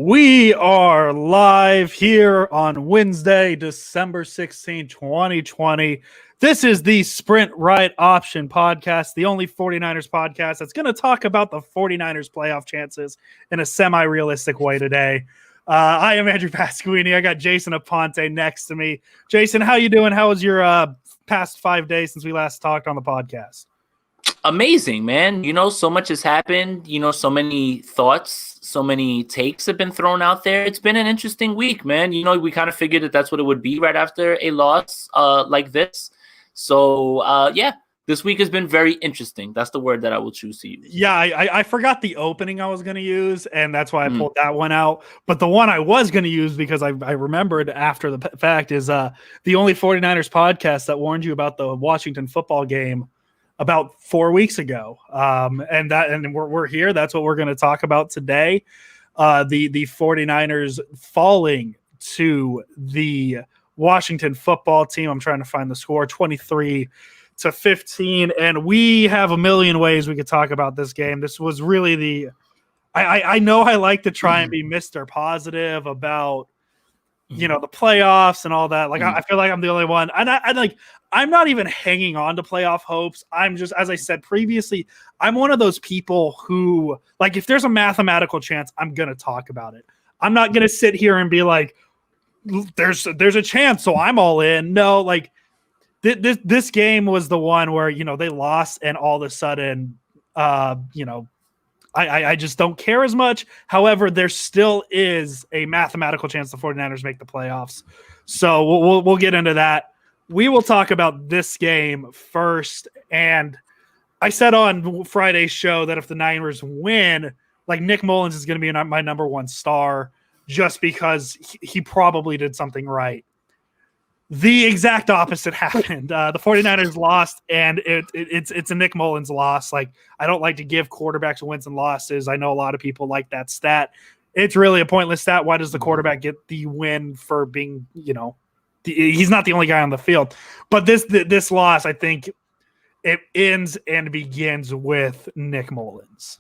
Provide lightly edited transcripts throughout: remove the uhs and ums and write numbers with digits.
We are live here on Wednesday, December 16, 2020. This is the Sprint Right Option podcast, the only 49ers podcast that's going to talk about the 49ers playoff chances in a semi-realistic way today. I am Andrew Pasquini. I got Jason Aponte next to me. Jason, how you doing? How was your past 5 days since we last talked on the podcast? Amazing, man. So much has happened. So many thoughts, so many takes have been thrown out there. It's been an interesting week, man. We kind of figured that that's what it would be right after a loss like this. So, this week has been very interesting. That's the word that I will choose to use. Yeah, I forgot the opening I was going to use, and that's why I pulled that one out. But the one I was going to use, because I remembered after the fact, is the only 49ers podcast that warned you about the Washington football game about 4 weeks ago. And we're here. That's what we're going to talk about today. The 49ers falling to the Washington football team. I'm trying to find the score, 23-15. And we have a million ways we could talk about this game. This was really I know I like to try and be Mr. Positive about, the playoffs and all that. Like, I feel like I'm the only one. I'm not even hanging on to playoff hopes. I'm just, as I said previously, I'm one of those people who, like, if there's a mathematical chance, I'm going to talk about it. I'm not going to sit here and be like, there's a chance, so I'm all in. No, like, this game was the one where, they lost, and all of a sudden, I just don't care as much. However, there still is a mathematical chance the 49ers make the playoffs. So we'll get into that. We will talk about this game first. And I said on Friday's show that if the Niners win, like, Nick Mullins is going to be my number one star, just because he probably did something right. The exact opposite happened. The 49ers lost, and it's a Nick Mullins loss. Like, I don't like to give quarterbacks wins and losses. I know a lot of people like that stat. It's really a pointless stat. Why does the quarterback get the win for being, he's not the only guy on the field? But this loss, I think it ends and begins with Nick Mullins.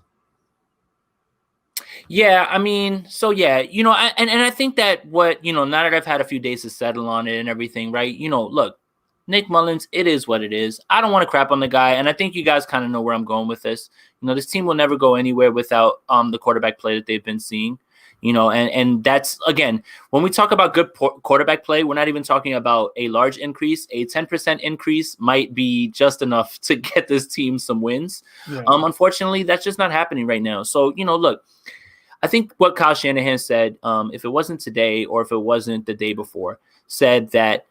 Yeah, I mean, and I think that now that I've had a few days to settle on it and everything, right? Look, Nick Mullins, it is what it is. I don't want to crap on the guy, and I think you guys kind of know where I'm going with this. This team will never go anywhere without the quarterback play that they've been seeing. And that's, again, when we talk about good quarterback play, we're not even talking about a large increase. A 10% increase might be just enough to get this team some wins. Yeah. Unfortunately, that's just not happening right now. So, look, I think what Kyle Shanahan said, if it wasn't today or if it wasn't the day before, said that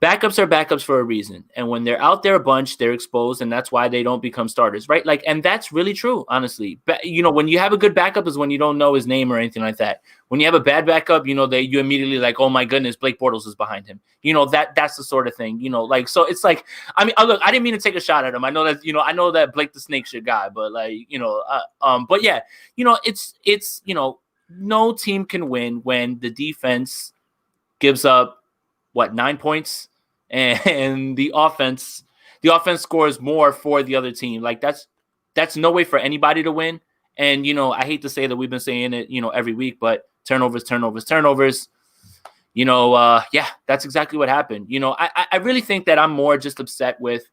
backups are backups for a reason. And when they're out there a bunch, they're exposed, and that's why they don't become starters, right? Like, and that's really true, honestly. When you have a good backup is when you don't know his name or anything like that. When you have a bad backup, you immediately like, oh my goodness, Blake Bortles is behind him. That's the sort of thing, so it's like, I mean, look, I didn't mean to take a shot at him. I know that Blake the Snake's your guy, but but yeah, it's no team can win when the defense gives up 9 points and the offense scores more for the other team. Like, that's no way for anybody to win. And, I hate to say that we've been saying it, every week, but turnovers. Yeah, that's exactly what happened. I really think that I'm more just upset with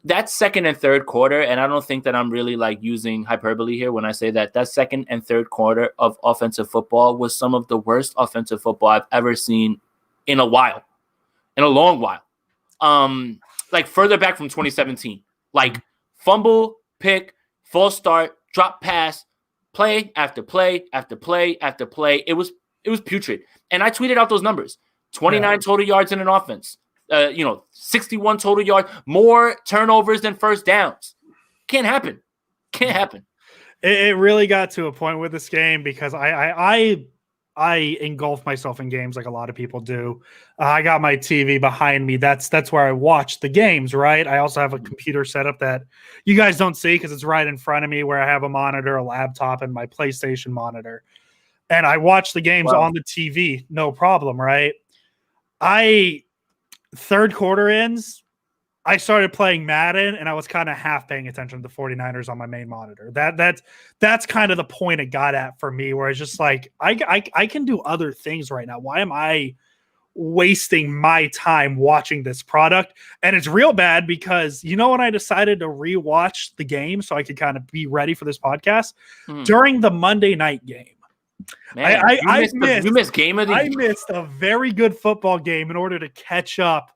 that second and third quarter. And I don't think that I'm really like using hyperbole here when I say that second and third quarter of offensive football was some of the worst offensive football I've ever seen in a long while. Like further back from 2017, like fumble, pick, false start, drop pass, play after play after play after play. It was putrid. And I tweeted out those numbers: 29 total yards in an offense, 61 total yards, more turnovers than first downs. Can't happen. It really got to a point with this game because I engulf myself in games like a lot of people do. I got my TV behind me. That's where I watch the games, right? I also have a computer setup that you guys don't see because it's right in front of me, where I have a monitor, a laptop, and my PlayStation monitor. And I watch the games on the TV, no problem, right? Third quarter ends, I started playing Madden and I was kind of half paying attention to the 49ers on my main monitor. That's kind of the point it got at for me, where it's just like, I can do other things right now. Why am I wasting my time watching this product? And it's real bad because, when I decided to rewatch the game so I could kind of be ready for this podcast during the Monday night game. Man, you missed game of the year. I missed a very good football game in order to catch up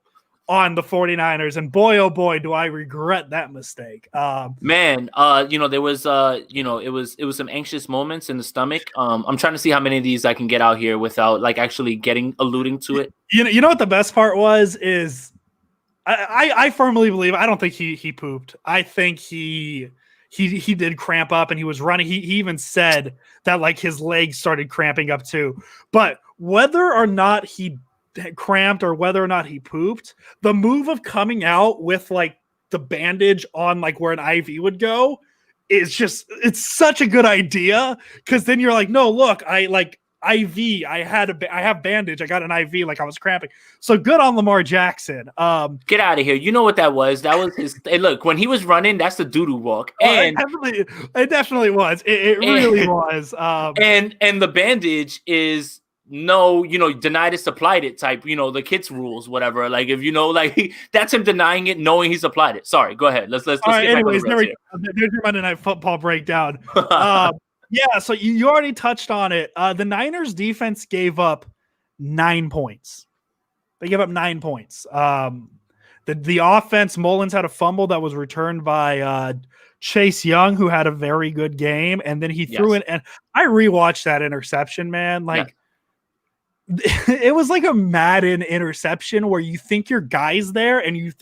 on the 49ers, and boy, oh boy, do I regret that mistake. There was it was some anxious moments in the stomach. I'm trying to see how many of these I can get out here without like actually alluding to it. You know what the best part was is I firmly believe, I don't think he pooped. I think he did cramp up and he was running. He even said that like his legs started cramping up too. But whether or not he cramped or whether or not he pooped, the move of coming out with like the bandage on like where an IV would go it's such a good idea, because then you're like, no, look, I like IV, I have bandage, I got an IV, like I was cramping. So good on Lamar Jackson. Get out of here. You know what that was? That was his. Hey, look, when he was running, that's the doo-doo walk. And it definitely was. It really was. And the bandage is no, denied it, supplied it type, the kids rules, whatever. Like if that's him denying it, knowing he supplied it. Sorry, go ahead. Let's all right, anyways, there's your Monday Night Football breakdown. Yeah, so you already touched on it. The Niners defense gave up 9 points. They gave up 9 points. The offense, Mullins had a fumble that was returned by Chase Young, who had a very good game, and then he threw it. And I rewatched that interception, man. It was like a Madden interception where you think your guy's there, and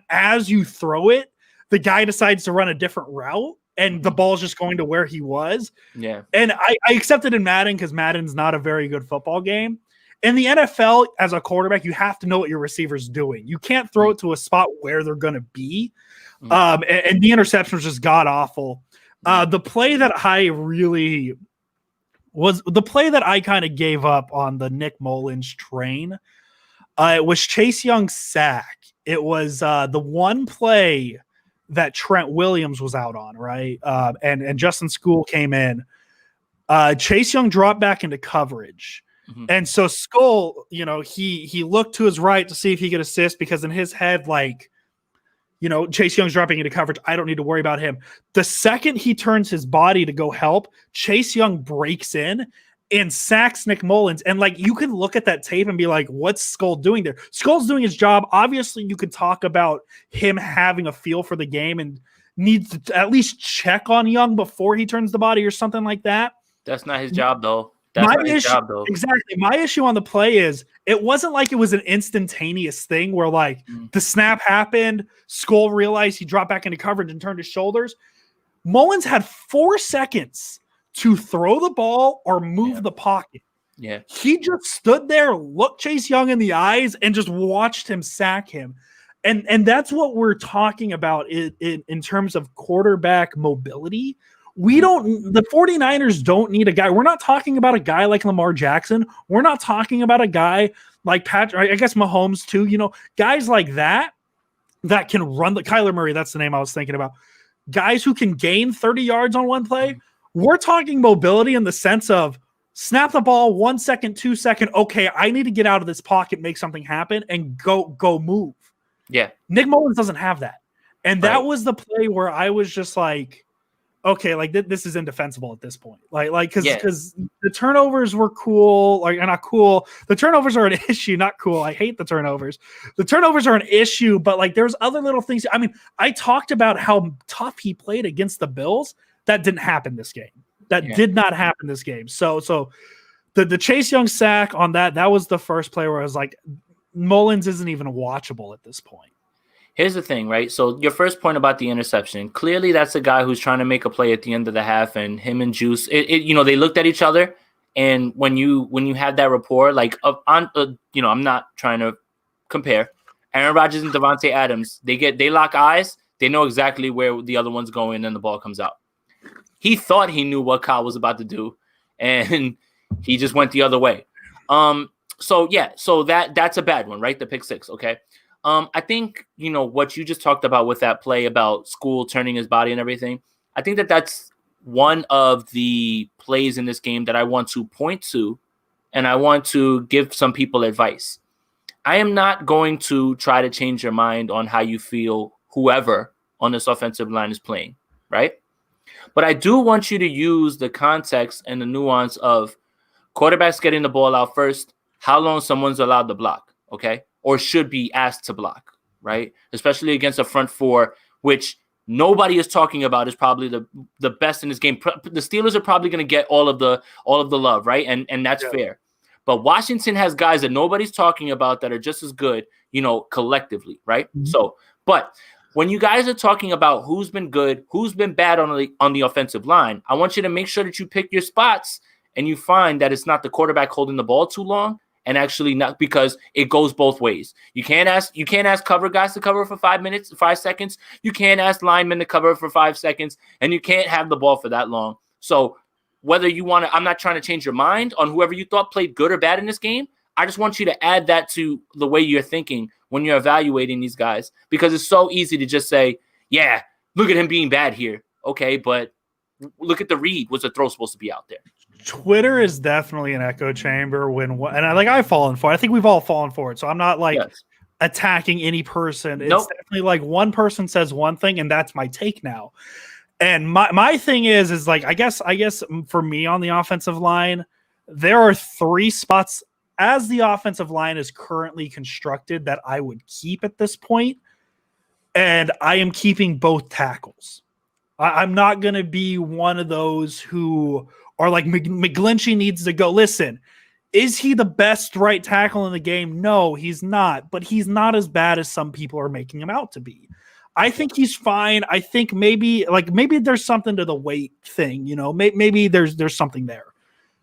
as you throw it, the guy decides to run a different route, and the ball's just going to where he was. Yeah. And I accept it in Madden because Madden's not a very good football game. In the NFL, as a quarterback, you have to know what your receiver's doing. You can't throw it to a spot where they're going to be. And the interception was just god-awful. The play that I kind of gave up on the Nick Mullins train, it was Chase Young's sack. It was the one play that Trent Williams was out on, right? And Justin Skule came in. Chase Young dropped back into coverage. Mm-hmm. And so Skule, he looked to his right to see if he could assist, because in his head, Chase Young's dropping into coverage, I don't need to worry about him. The second he turns his body to go help, Chase Young breaks in and sacks Nick Mullins. And you can look at that tape and be like, what's Skule doing there? Skull's doing his job. Obviously, you could talk about him having a feel for the game and needs to at least check on Young before he turns the body or something like that. That's not his job, though. Exactly. My issue on the play is it wasn't like it was an instantaneous thing where the snap happened, Skule realized, he dropped back into coverage and turned his shoulders. Mullins had 4 seconds to throw the ball or move the pocket. Yeah. He just stood there, looked Chase Young in the eyes, and just watched him sack him. And that's what we're talking about in terms of quarterback mobility. The 49ers don't need a guy. We're not talking about a guy like Lamar Jackson. We're not talking about a guy like Patrick, I guess Mahomes too, guys like that can run Kyler Murray. That's the name I was thinking about. Guys who can gain 30 yards on one play. We're talking mobility in the sense of snap the ball 1 second, 2 second. Okay, I need to get out of this pocket, make something happen, and go move. Yeah. Nick Mullins doesn't have that. And that was the play where I was just like, okay, this is indefensible at this point. Because the turnovers were cool, not cool. The turnovers are an issue, not cool. I hate the turnovers. The turnovers are an issue, but there's other little things. I mean, I talked about how tough he played against the Bills. That didn't happen this game. Did not happen this game. So the Chase Young sack on that was the first play where I was like, Mullins isn't even watchable at this point. Here's the thing, right? So your first point about the interception, clearly that's a guy who's trying to make a play at the end of the half, and him and Juice, they looked at each other, and when you have that rapport, I'm not trying to compare. Aaron Rodgers and Davante Adams, they lock eyes, they know exactly where the other one's going, and the ball comes out. He thought he knew what Kyle was about to do, and he just went the other way. So that's a bad one, right? The pick six, okay? I think, what you just talked about with that play about School turning his body and everything, I think that that's one of the plays in this game that I want to point to, and I want to give some people advice. I am not going to try to change your mind on how you feel whoever on this offensive line is playing, right? But I do want you to use the context and the nuance of quarterbacks getting the ball out first, how long someone's allowed to block, okay? Or should be asked to block, right? Especially against a front four, which nobody is talking about is probably the best in this game. The Steelers are probably going to get all of the love, right? And that's fair. But Washington has guys that nobody's talking about that are just as good, collectively, right? Mm-hmm. So, but when you guys are talking about who's been good, who's been bad on the offensive line, I want you to make sure that you pick your spots and you find that it's not the quarterback holding the ball too long, and actually not, because it goes both ways. You can't ask cover guys to cover for 5 seconds. You can't ask linemen to cover for 5 seconds, and you can't have the ball for that long. So whether you want to, I'm not trying to change your mind on whoever you thought played good or bad in this game. I just want you to add that to the way you're thinking when you're evaluating these guys, because it's so easy to just say, yeah, look at him being bad here. Okay, but look at the read. Was the throw supposed to be out there? Twitter is definitely an echo chamber I've fallen for it. I think we've all fallen for it. So I'm not attacking any person. It's definitely like one person says one thing and that's my take now. And my thing is I guess for me on the offensive line, there are 3 spots as the offensive line is currently constructed that I would keep at this point. And I am keeping both tackles. I'm not going to be one of those who are like McGlinchey needs to go. Listen, is he the best right tackle in the game? No, he's not. But he's not as bad as some people are making him out to be. I think he's fine. I think maybe there's something to the weight thing. Maybe there's something there.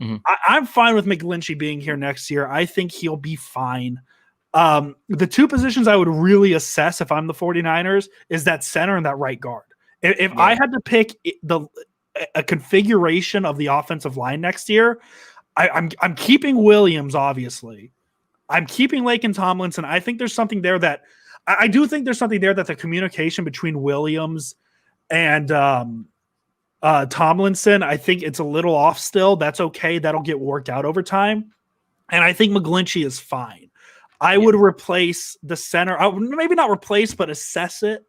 Mm-hmm. I'm fine with McGlinchey being here next year. I think he'll be fine. The 2 positions I would really assess if I'm the 49ers is that center and that right guard. If I had to pick a configuration of the offensive line next year, I'm keeping Williams, obviously. I'm keeping Laken Tomlinson. I think there's something there that I do think there's something there that the communication between Williams and Tomlinson, I think it's a little off still. That's okay. That'll get worked out over time. And I think McGlinchey is fine. I would replace the center. Maybe not replace, but assess it.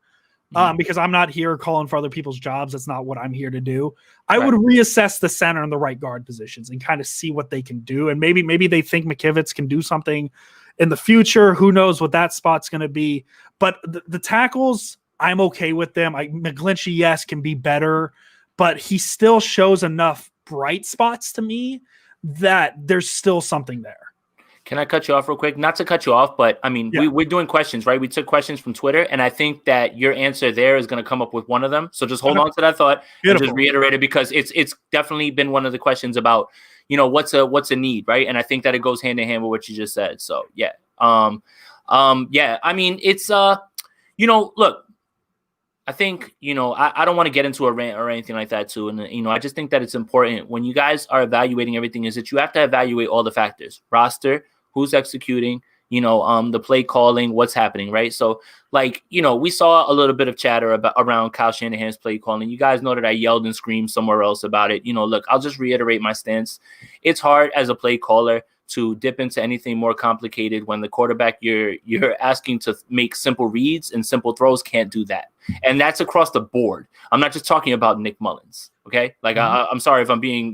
Because I'm not here calling for other people's jobs. That's not what I'm here to do. I would reassess the center and the right guard positions and kind of see what they can do. And maybe they think McKivitz can do something in the future. Who knows what that spot's going to be. But the tackles, I'm okay with them. McGlinchey, yes, can be better. But he still shows enough bright spots to me that there's still something there. Can I cut you off real quick? Not to cut you off, but I mean, we're doing questions, right? We took questions from Twitter, and I think that your answer there is going to come up with one of them. So just hold on to that thought. And just reiterate it, because it's definitely been one of the questions about, what's a need, right? And I think that it goes hand in hand with what you just said. So yeah. I mean, it's look, I think, I don't want to get into a rant or anything like that too. And, I just think that it's important when you guys are evaluating everything is that you have to evaluate all the factors: roster, who's executing, the play calling, what's happening, right? So we saw a little bit of chatter around Kyle Shanahan's play calling. You guys know that I yelled and screamed somewhere else about it. Look, I'll just reiterate my stance. It's hard as a play caller to dip into anything more complicated when the quarterback you're asking to make simple reads and simple throws can't do that. And that's across the board. I'm not just talking about Nick Mullins. Okay. I'm sorry if I'm being,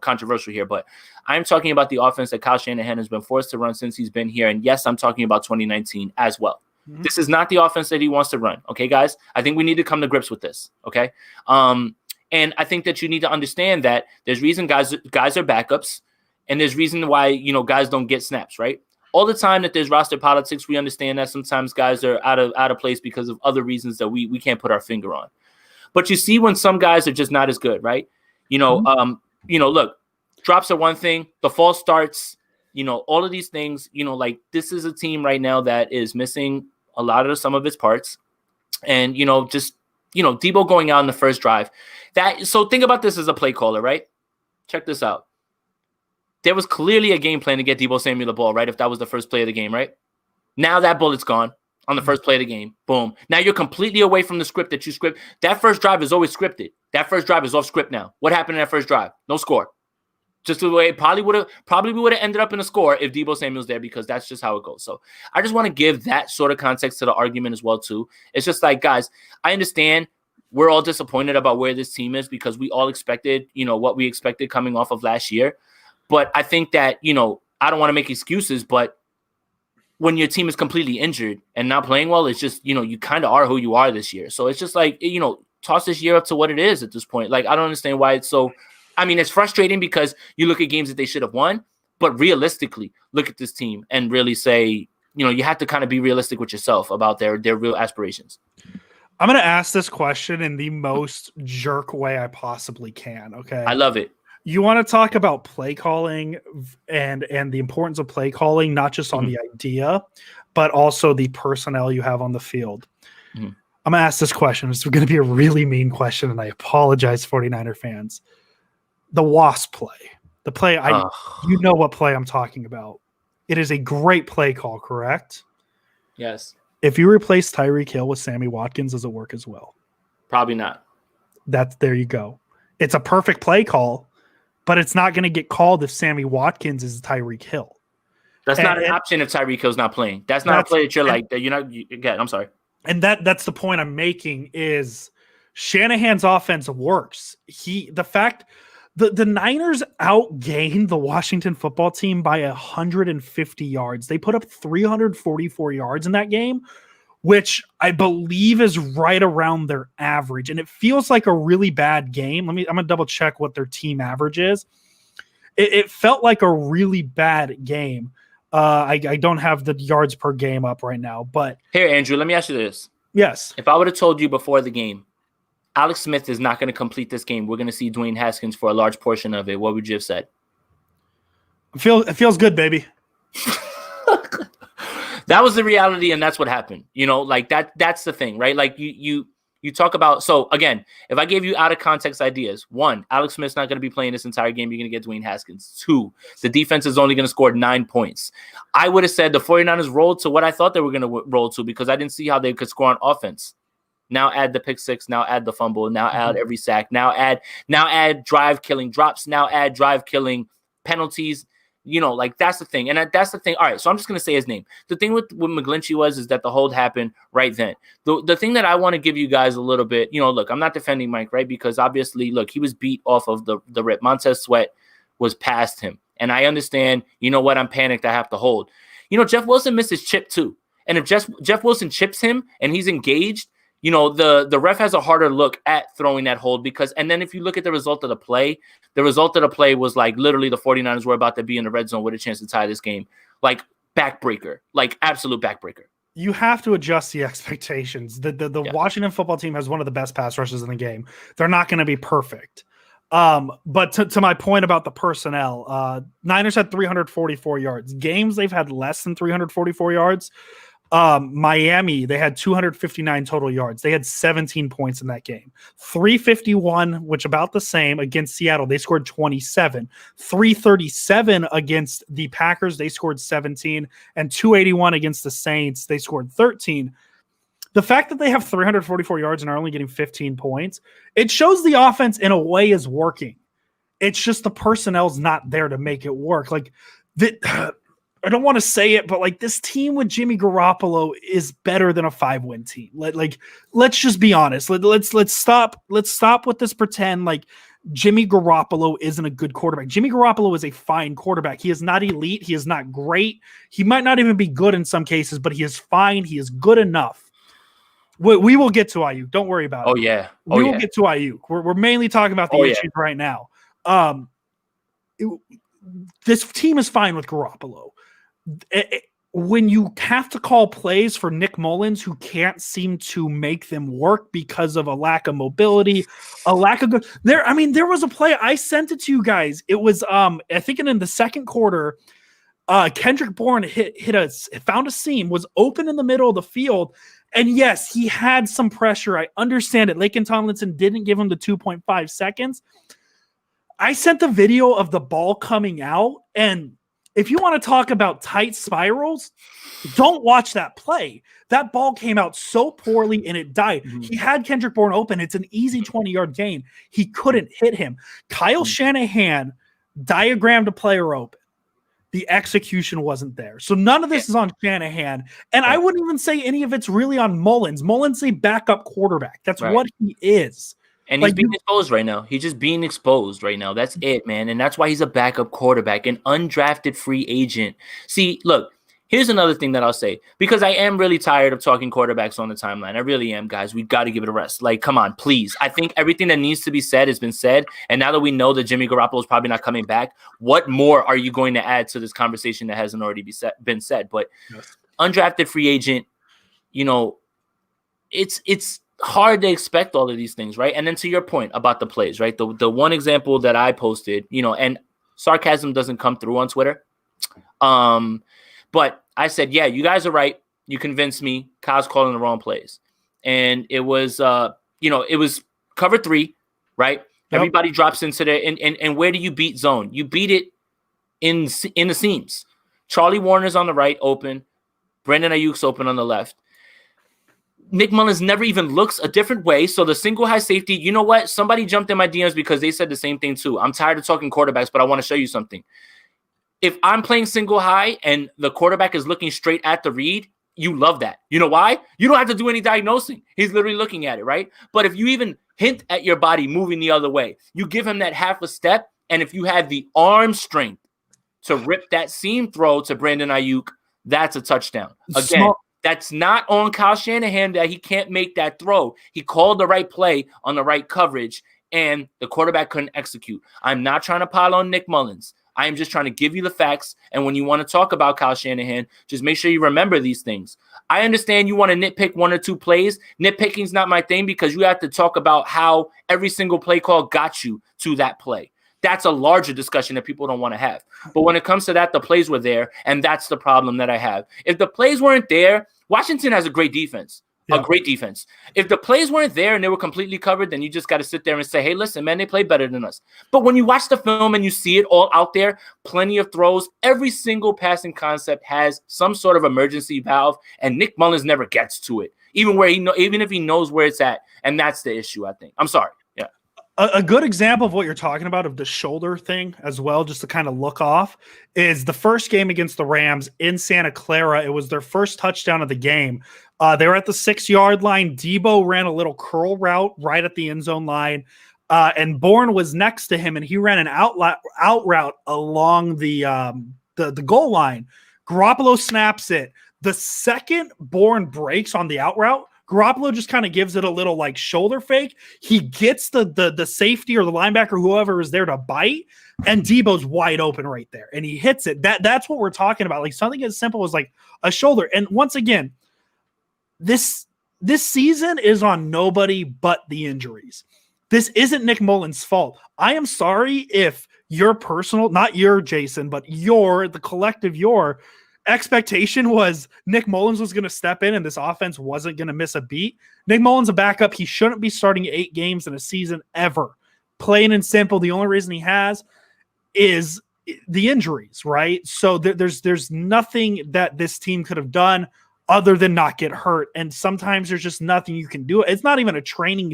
controversial here, but I'm talking about the offense that Kyle Shanahan has been forced to run since he's been here. And yes, I'm talking about 2019 as well. Mm-hmm. This is not the offense that he wants to run. Okay, guys, I think we need to come to grips with this. Okay. And I think that you need to understand that there's reason guys are backups. And there's reason why, guys don't get snaps, right? All the time that there's roster politics, we understand that sometimes guys are out of place because of other reasons that we can't put our finger on. But you see when some guys are just not as good, right? Look, drops are one thing, the false starts, all of these things, this is a team right now that is missing a lot of some of its parts. And, Debo going out in the first drive. So think about this as a play caller, right? Check this out. There was clearly a game plan to get Debo Samuel the ball, right? If that was the first play of the game, right? Now that bullet's gone. on the first play of the game. Boom. Now you're completely away from the script that you script. That first drive is always scripted. That first drive is off script now. What happened in that first drive? No score. Just the way it probably would have ended up in a score if Deebo Samuel's there, because that's just how it goes. So I just want to give that sort of context to the argument as well too. It's just like, guys, I understand we're all disappointed about where this team is because we all expected, what we expected coming off of last year. But I think that, I don't want to make excuses, but when your team is completely injured and not playing well, it's just, you kind of are who you are this year. So it's just like, toss this year up to what it is at this point. Like, I don't understand why it's so. I mean, it's frustrating because you look at games that they should have won, but realistically, look at this team and really say, you have to kind of be realistic with yourself about their real aspirations. I'm going to ask this question in the most jerk way I possibly can. Okay. I love it. You want to talk about play calling and the importance of play calling, not just on the idea, but also the personnel you have on the field. I'm going to ask this question. It's going to be a really mean question, and I apologize, 49er fans. The WASP play, the play, you know what play I'm talking about. It is a great play call, correct? Yes. If you replace Tyreek Hill with Sammy Watkins, does it work as well? Probably not. There you go. It's a perfect play call, but it's not going to get called if Sammy Watkins is Tyreek Hill. That's not an option if Tyreek Hill's not playing. That's not a play that you're like, again, I'm sorry. And that's the point I'm making is Shanahan's offense works. The Niners outgained the Washington football team by 150 yards. They put up 344 yards in that game, which I believe is right around their average. And it feels like a really bad game. I'm going to double check what their team average is. It felt like a really bad game. I don't have the yards per game up right now, but here, Andrew, let me ask you this. Yes. If I would have told you before the game, Alex Smith is not going to complete this game, we're going to see Dwayne Haskins for a large portion of it, what would you have said? It feels good, baby. That was the reality, and that's what happened. Like that's the thing, right? Like you talk about, so again, if I gave you out of context ideas, 1, Alex Smith's not going to be playing this entire game. You're going to get Dwayne Haskins. 2, the defense is only going to score 9 points. I would have said the 49ers rolled to what I thought they were going to roll to because I didn't see how they could score on offense. Now add the pick 6, now add the fumble, now add every sack, now add drive killing drops, now add drive killing penalties. Like that's the thing. And that's the thing. All right, so I'm just going to say his name. The thing with McGlinchey is that the hold happened right then. The thing that I want to give you guys a little bit, look, I'm not defending Mike, right? Because obviously, look, he was beat off of the rip. Montez Sweat was past him. And I understand, I'm panicked. I have to hold. Jeff Wilson missed his chip too. And if Jeff Wilson chips him and he's engaged, the ref has a harder look at throwing that hold and then if you look at the result of the play was like literally the 49ers were about to be in the red zone with a chance to tie this game. Like backbreaker, like absolute backbreaker. You have to adjust the expectations. The Washington football team has one of the best pass rushes in the game. They're not going to be perfect. But to my point about the personnel, Niners had 344 yards. Games they've had less than 344 yards. Miami, they had 259 total yards. They had 17 points in that game. 351, which about the same against Seattle. They scored 27. 337 against the Packers. They scored 17. And 281 against the Saints. They scored 13. The fact that they have 344 yards and are only getting 15 points, it shows the offense in a way is working. It's just the personnel's not there to make it work. Like I don't want to say it, but like this team with Jimmy Garoppolo is better than a 5-win team. Let's just be honest. Let's stop with this pretend like Jimmy Garoppolo isn't a good quarterback. Jimmy Garoppolo is a fine quarterback. He is not elite. He is not great. He might not even be good in some cases, but he is fine. He is good enough. We will get to Ayuk. Don't worry about it. Oh yeah. We will get to Ayuk. We're mainly talking about the issues right now. This team is fine with Garoppolo. When you have to call plays for Nick Mullins, who can't seem to make them work because of a lack of mobility, a lack of there was a play I sent it to you guys. It was I think in the second quarter, Kendrick Bourne found a seam, was open in the middle of the field, and yes, he had some pressure. I understand it. Laken Tomlinson didn't give him the 2.5 seconds. I sent the video of the ball coming out, and if you want to talk about tight spirals, don't watch that play. That ball came out so poorly and it died. Mm-hmm. He had Kendrick Bourne open. It's an easy 20-yard gain. He couldn't hit him. Kyle Shanahan diagrammed a player open. The execution wasn't there. So none of this is on Shanahan. And I wouldn't even say any of it's really on Mullins. Mullins is a backup quarterback. That's what he is. And he's being exposed right now. He's just being exposed right now. That's it, man. And that's why he's a backup quarterback, an undrafted free agent. See, look, here's another thing that I'll say, because I am really tired of talking quarterbacks on the timeline. I really am, guys. We've got to give it a rest. Like, come on, please. I think everything that needs to be said has been said. And now that we know that Jimmy Garoppolo is probably not coming back, what more are you going to add to this conversation that hasn't already been said? But undrafted free agent, you know, it's hard to expect all of these things, right? And then to your point about the plays, right? The one example that I posted, you know, and sarcasm doesn't come through on Twitter. But I said, yeah, you guys are right. You convinced me. Kyle's calling the wrong plays. And it was, it was cover 3, right? Yep. Everybody drops into there. And where do you beat zone? You beat it in the seams. Charlie Warner's on the right, open. Brandon Ayuk's open on the left. Nick Mullins never even looks a different way. So the single high safety, you know what? Somebody jumped in my DMs because they said the same thing too. I'm tired of talking quarterbacks, but I want to show you something. If I'm playing single high and the quarterback is looking straight at the read, you love that. You know why? You don't have to do any diagnosing. He's literally looking at it, right? But if you even hint at your body moving the other way, you give him that half a step, and if you have the arm strength to rip that seam throw to Brandon Ayuk, that's a touchdown. Again, that's not on Kyle Shanahan that he can't make that throw. He called the right play on the right coverage, and the quarterback couldn't execute. I'm not trying to pile on Nick Mullins. I am just trying to give you the facts. And when you want to talk about Kyle Shanahan, just make sure you remember these things. I understand you want to nitpick 1 or 2 plays. Nitpicking is not my thing because you have to talk about how every single play call got you to that play. That's a larger discussion that people don't want to have. But when it comes to that, the plays were there, and that's the problem that I have. If the plays weren't there, Washington has a great defense. A great defense. If the plays weren't there and they were completely covered, then you just got to sit there and say, hey, listen, man, they play better than us. But when you watch the film and you see it all out there, plenty of throws, every single passing concept has some sort of emergency valve, and Nick Mullins never gets to it, even if he knows where it's at. And that's the issue, I think. I'm sorry. Yeah. A good example of what you're talking about, of the shoulder thing as well, just to kind of look off, is the first game against the Rams in Santa Clara. It was their first touchdown of the game. They were at the 6-yard line. Debo ran a little curl route right at the end zone line, and Bourne was next to him, and he ran an out route along the goal line. Garoppolo snaps it. The second Bourne breaks on the out route, Garoppolo just kind of gives it a little like shoulder fake. He gets the safety or the linebacker, whoever is there, to bite, and Debo's wide open right there, and he hits it. That's what we're talking about. Like something as simple as like a shoulder. And once again, this season is on nobody but the injuries. This isn't Nick Mullins' fault. I am sorry if your personal, not your Jason, but the collective expectation was Nick Mullins was going to step in and this offense wasn't going to miss a beat. Nick Mullins a backup. He shouldn't be starting 8 games in a season ever. Plain and simple. The only reason he has is the injuries, right? So there's nothing that this team could have done other than not get hurt. And sometimes there's just nothing you can do. It's not even a training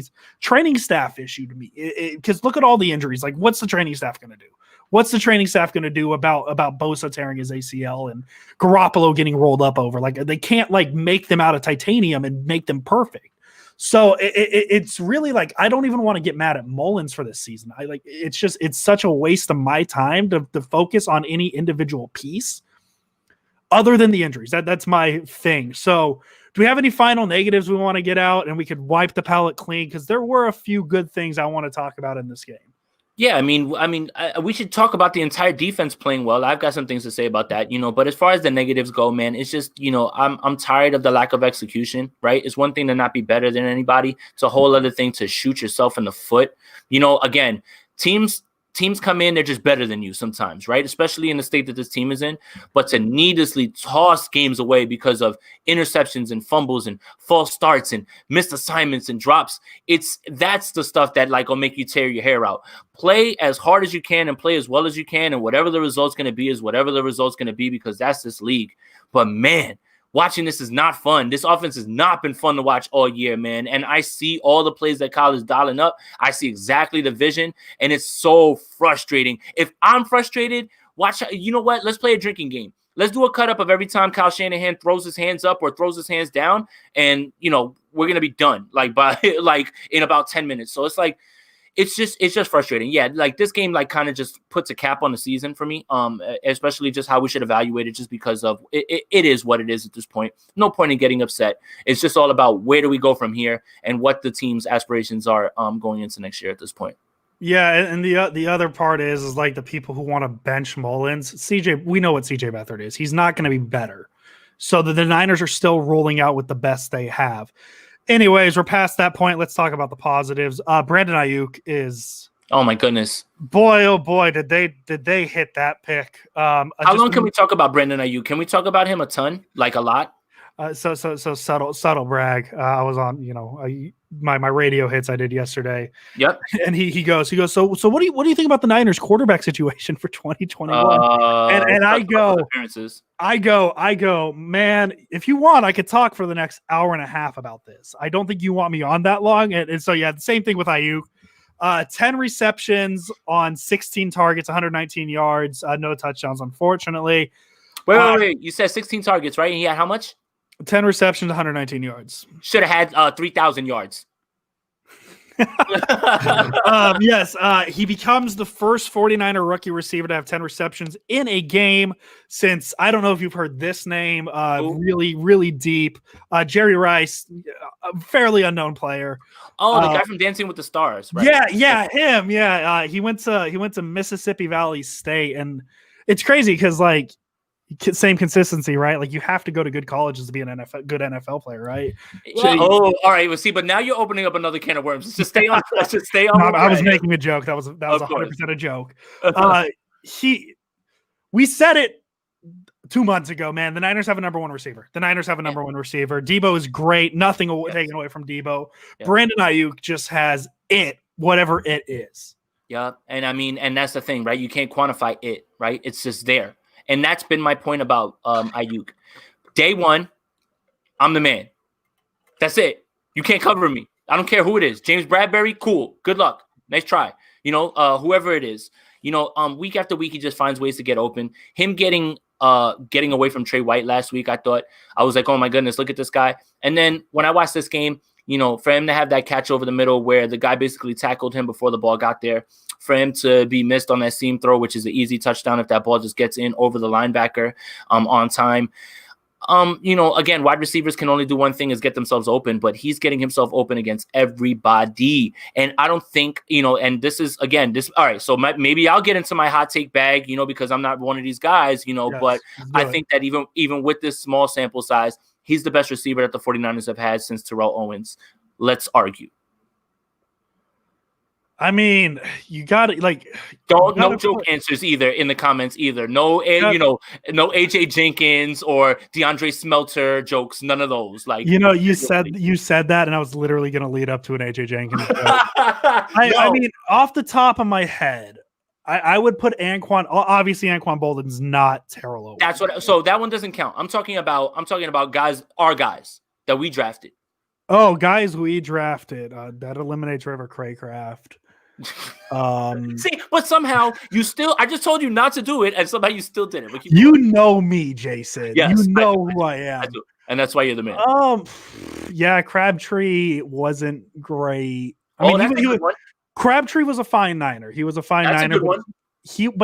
staff issue to me. Because look at all the injuries. Like, what's the training staff going to do? What's the training staff going to do about Bosa tearing his ACL and Garoppolo getting rolled up over? Like, they can't like make them out of titanium and make them perfect. So it's really like, I don't even want to get mad at Mullins for this season. It's such a waste of my time to focus on any individual piece other than the injuries. That's my thing. So do we have any final negatives we want to get out and we could wipe the palate clean? Because there were a few good things I want to talk about in this game. Yeah, I mean, we should talk about the entire defense playing well. I've got some things to say about that, but as far as the negatives go, man, it's just, I'm tired of the lack of execution, right? It's one thing to not be better than anybody. It's a whole other thing to shoot yourself in the foot. Again, teams teams come in, they're just better than you sometimes, right? Especially in the state that this team is in. But to needlessly toss games away because of interceptions and fumbles and false starts and missed assignments and drops, that's the stuff that like will make you tear your hair out. Play as hard as you can and play as well as you can, and whatever the result's going to be is whatever the result's going to be, because that's this league. But man, watching this is not fun. This offense has not been fun to watch all year, man. And I see all the plays that Kyle is dialing up. I see exactly the vision, and it's so frustrating. If I'm frustrated, watch. You know what? Let's play a drinking game. Let's do a cut up of every time Kyle Shanahan throws his hands up or throws his hands down, and we're gonna be done by in about 10 minutes. So it's like, it's just frustrating. Yeah, like this game like kind of just puts a cap on the season for me. Especially just how we should evaluate it, just because of it is what it is at this point. No point in getting upset. It's just all about where do we go from here and what the team's aspirations are going into next year at this point. Yeah, and the other part is like the people who want to bench Mullins. CJ, we know what CJ Beathard is. He's not going to be better. So the Niners are still rolling out with the best they have. Anyways, we're past that point. Let's talk about the positives. Brandon Ayuk is, oh my goodness, boy, oh boy, did they hit that pick? How long can we talk about Brandon Ayuk? Can we talk about him a ton, like a lot? So subtle brag. I was on, my radio hits I did yesterday. Yep. And he goes. So what do you think about the Niners quarterback situation for 2021? And I go, man, if you want, I could talk for the next hour and a half about this. I don't think you want me on that long. And so, yeah, the same thing with Ayuk. 10 receptions on 16 targets, 119 yards, no touchdowns, unfortunately. Wait. You said 16 targets, right? And he had how much? 10 receptions, 119 yards. Should have had 3,000 yards. Yes, he becomes the first 49er rookie receiver to have 10 receptions in a game since, I don't know if you've heard this name, really, really deep. Jerry Rice, a fairly unknown player. Oh, the guy from Dancing with the Stars, right? Yeah, him. Yeah, he went to Mississippi Valley State, and it's crazy because like, same consistency, right? Like you have to go to good colleges to be an good NFL player, right? All right. Well, see, but now you're opening up another can of worms. Just stay on. Just stay on. I was making a joke. That was 100% a joke. We said it 2 months ago, man. The Niners have a number one receiver. Debo is great. Nothing taken away from Debo. Yeah. Brandon Ayuk just has it, whatever it is. Yeah, and that's the thing, right? You can't quantify it, right? It's just there. And that's been my point about Ayuk. Day one, I'm the man. That's it. You can't cover me. I don't care who it is. James Bradbury, cool. Good luck. Nice try. Whoever it is. Week after week, he just finds ways to get open. Him getting away from Trey White last week, I was like, oh my goodness, look at this guy. And then when I watched this game, for him to have that catch over the middle where the guy basically tackled him before the ball got there, for him to be missed on that seam throw, which is an easy touchdown if that ball just gets in over the linebacker on time. Again, wide receivers can only do one thing, is get themselves open, but he's getting himself open against everybody. And I don't think, and this is, again, all right, so maybe I'll get into my hot take bag, because I'm not one of these guys, yes, but I think that even with this small sample size, he's the best receiver that the 49ers have had since Terrell Owens. Let's argue. I mean, you got to no joke answers either in the comments either. No, no AJ Jenkins or DeAndre Smelter jokes. None of those. You said that, and I was literally going to lead up to an AJ Jenkins joke. I mean, off the top of my head, I would put Anquan. Obviously, Anquan Bolden's not Terrell Owens. That's what. So that one doesn't count. I'm talking about guys, our guys that we drafted. Oh, guys we drafted. That eliminates River Craycraft. See, but somehow I just told you not to do it, and somehow you still did it. You know me, Jason. Yes, you know who I am. I do. And that's why you're the man. Yeah, Crabtree wasn't great. Crabtree was a fine Niner. He was a fine Niner. A good one.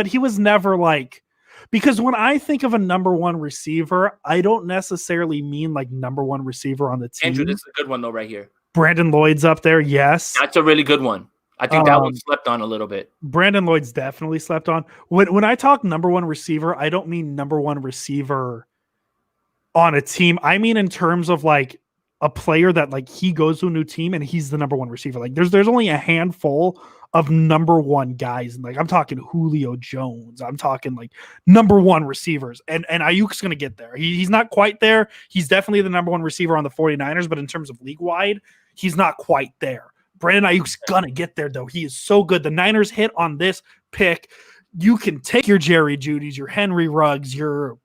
He was never like, because when I think of a number one receiver, I don't necessarily mean like number one receiver on the team. Andrew, this is a good one though, right here. Brandon Lloyd's up there. Yes, that's a really good one. I think that one slept on a little bit. Brandon Lloyd's definitely slept on. When I talk number one receiver, I don't mean number one receiver on a team. I mean in terms of like a player that like he goes to a new team and he's the number one receiver. Like there's only a handful of number one guys. And like I'm talking Julio Jones. I'm talking like number one receivers. And Ayuk's gonna get there. He's not quite there. He's definitely the number one receiver on the 49ers, but in terms of league wide, he's not quite there. Brandon Ayuk's gonna get there though. He is so good. The Niners hit on this pick. You can take your Jerry Jeudy's, your Henry Ruggs, your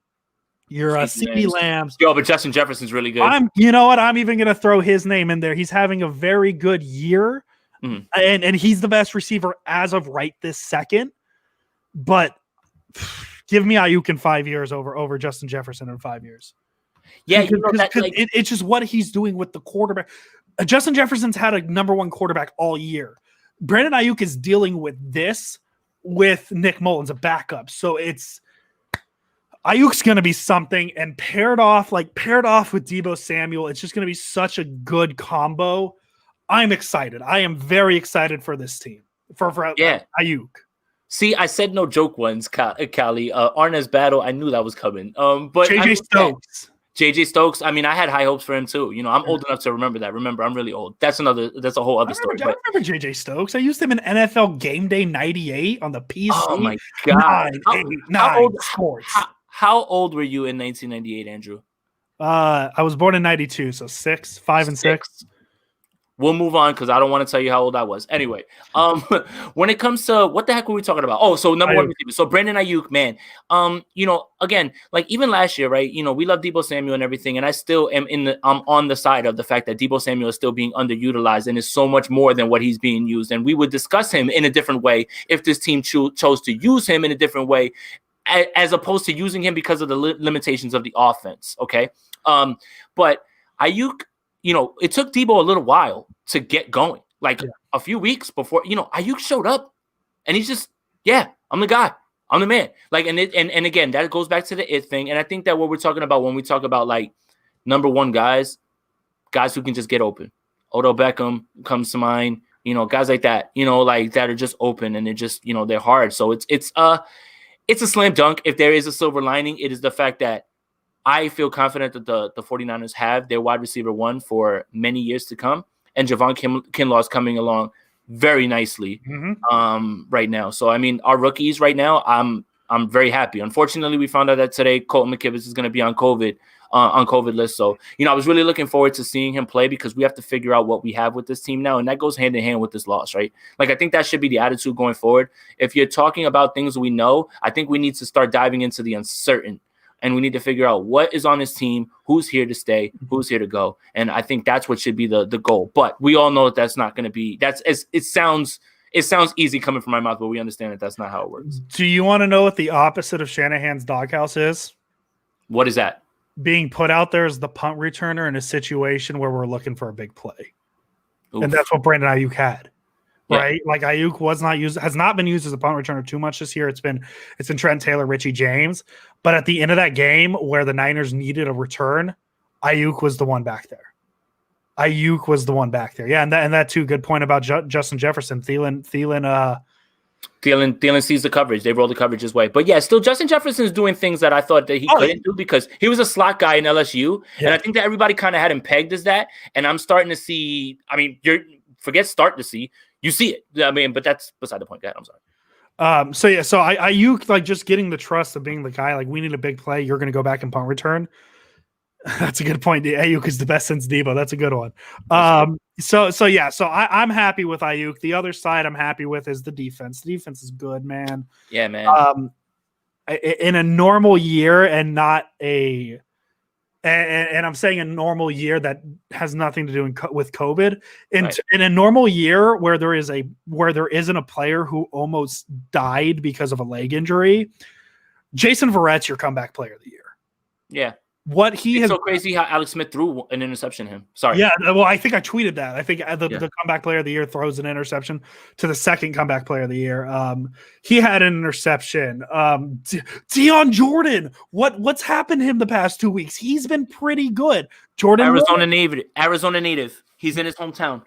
CeeDee Lambs. Yo, but Justin Jefferson's really good. You know what? I'm even going to throw his name in there. He's having a very good year, and he's the best receiver as of right this second. But give me Ayuk in 5 years over Justin Jefferson in 5 years. Yeah, it's just what he's doing with the quarterback. Justin Jefferson's had a number one quarterback all year. Brandon Ayuk is dealing with this with Nick Mullins, a backup. So Ayuk's going to be something, and paired off with Deebo Samuel, it's just going to be such a good combo. I'm excited. I am very excited for this team, for Ayuk. See, I said no joke ones, Callie. Arnaz Battle, I knew that was coming. But JJ Stokes. JJ Stokes, I mean, I had high hopes for him too. You know, I'm old enough to remember that. Remember, I'm really old. That's a whole other story. I remember JJ Stokes. I used him in NFL Game Day 98 on the PC. Oh my God. Sports. How old were you in 1998, Andrew? I was born in 92, so 5 and 6. We'll move on because I don't want to tell you how old I was. Anyway, when it comes to what the heck were we talking about? Oh, so number one receiver. So Brandon Ayuk, man. Again, like even last year, right? You know, we love Deebo Samuel and everything, and I still am I'm on the side of the fact that Deebo Samuel is still being underutilized and is so much more than what he's being used. And we would discuss him in a different way if this team chose to use him in a different way, as opposed to using him because of the limitations of the offense. Okay. But Ayuk, you know, it took Deebo a little while to get going, like a few weeks before, you know, Ayuk showed up and he's just, I'm the guy. I'm the man. Like, and again, that goes back to the it thing. And I think that what we're talking about when we talk about like number one guys who can just get open. Odell Beckham comes to mind, you know, guys like that, you know, like that are just open and they're just, you know, they're hard. So it's a slam dunk. If there is a silver lining, it is the fact that I feel confident that the 49ers have their wide receiver one for many years to come. And Javon Kinlaw is coming along very nicely right now. So, I mean, our rookies right now, I'm very happy. Unfortunately, we found out that today Colton McKivitz is going to be on COVID list. So, you know, I was really looking forward to seeing him play because we have to figure out what we have with this team now. And that goes hand in hand with this loss, right? Like, I think that should be the attitude going forward. If you're talking about things we know, I think we need to start diving into the uncertain. And we need to figure out what is on this team, who's here to stay, who's here to go. And I think that's what should be the goal. But we all know that that's not going to be – it sounds easy coming from my mouth, but we understand that that's not how it works. Do you want to know what the opposite of Shanahan's doghouse is? What is that? Being put out there as the punt returner in a situation where we're looking for a big play. Oof. And that's what Brandon Ayuk had. Right, like Ayuk has not been used as a punt returner too much this year. It's been Trent Taylor, Richie James, but at the end of that game where the Niners needed a return, Ayuk was the one back there. Yeah, and that too. Good point about Justin Jefferson. Thielen sees the coverage. They roll the coverage his way. But yeah, still Justin Jefferson is doing things that I thought that he couldn't do because he was a slot guy in LSU, and I think that everybody kind of had him pegged as that. And I'm starting to see. I mean, start to see. You see it. I mean, but that's beside the point. Go ahead. I'm sorry. So Ayuk, like just getting the trust of being the guy, like we need a big play. You're going to go back and punt return. That's a good point. Ayuk is the best since Deebo. That's a good one. So I'm happy with Ayuk. The other side I'm happy with is the defense. The defense is good, man. Yeah, man. In a normal year and not and I'm saying a normal year that has nothing to do with COVID. In a normal year where there isn't a player who almost died because of a leg injury, Jason Verrett's your comeback player of the year. Yeah. It's so crazy how Alex Smith threw an interception to him. Sorry. Yeah, well, I think I tweeted that. I think the comeback player of the year throws an interception to the second comeback player of the year. He had an interception. Deion Jordan, what's happened to him the past 2 weeks? He's been pretty good. Arizona native. He's in his hometown.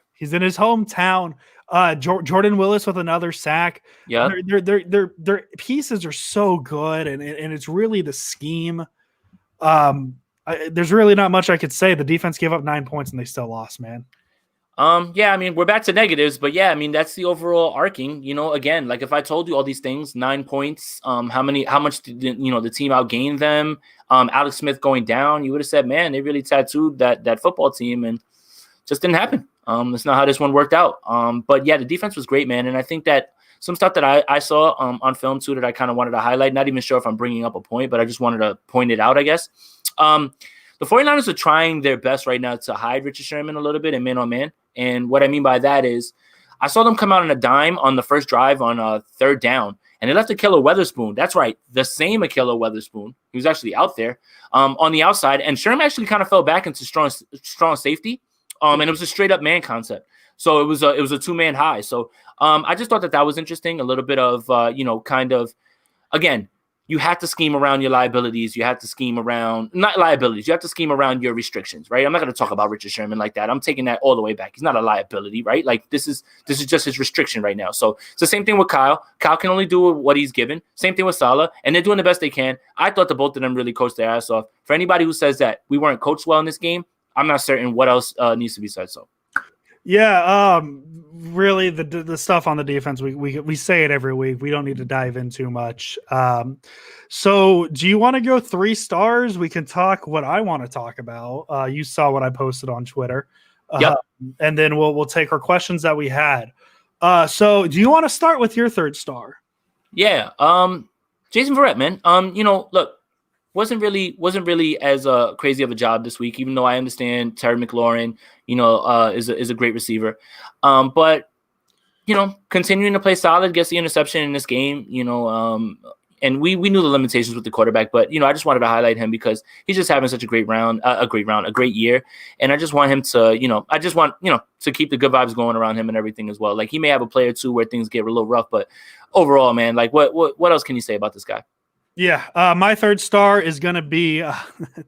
Jordan Willis with another sack. Yeah, their pieces are so good, and it's really the scheme. I there's really not much I could say. The defense gave up 9 points and they still lost, man. Yeah, I mean, we're back to negatives, but yeah, I mean, that's the overall arcing, again, like if I told you all these things, 9 points, how much did, the team outgained them, Alex Smith going down, you would have said, man, they really tattooed that football team, and just didn't happen. That's not how this one worked out. But yeah, the defense was great, man. And I think that some stuff that I saw on film too, that I kind of wanted to highlight, not even sure if I'm bringing up a point, but I just wanted to point it out, I guess. The 49ers are trying their best right now to hide Richard Sherman a little bit in man-on-man. And what I mean by that is I saw them come out on a dime on the first drive on third down, and they left Ahkello Witherspoon. That's right, the same Ahkello Witherspoon. He was actually out there on the outside, and Sherman actually kind of fell back into strong safety, and it was a straight-up man concept. So it was a two-man high. So I just thought that was interesting, a little bit of, kind of, again, you have to scheme around your liabilities. You have to scheme around, not liabilities, you have to scheme around your restrictions, right? I'm not going to talk about Richard Sherman like that. I'm taking that all the way back. He's not a liability, right? Like this is just his restriction right now. So it's the same thing with Kyle. Kyle can only do what he's given. Same thing with Saleh, and they're doing the best they can. I thought the both of them really coached their ass off. For anybody who says that we weren't coached well in this game, I'm not certain what else needs to be said. So. Yeah, really, the stuff on the defense, we say it every week. We don't need to dive in too much. So do you want to go 3 stars? We can talk what I want to talk about. You saw what I posted on Twitter. Yep. And then we'll take our questions that we had. So do you want to start with your 3rd star? Yeah. Jason Verrett, man. Look, wasn't really as crazy of a job this week, even though I understand Terry McLaurin, is a great receiver. But continuing to play solid, gets the interception in this game, and we knew the limitations with the quarterback, but I just wanted to highlight him because he's just having such a great year. And I just want him to, to keep the good vibes going around him and everything as well. Like he may have a play or two where things get a little rough, but overall, man, like what else can you say about this guy? Yeah, my 3rd star is going to be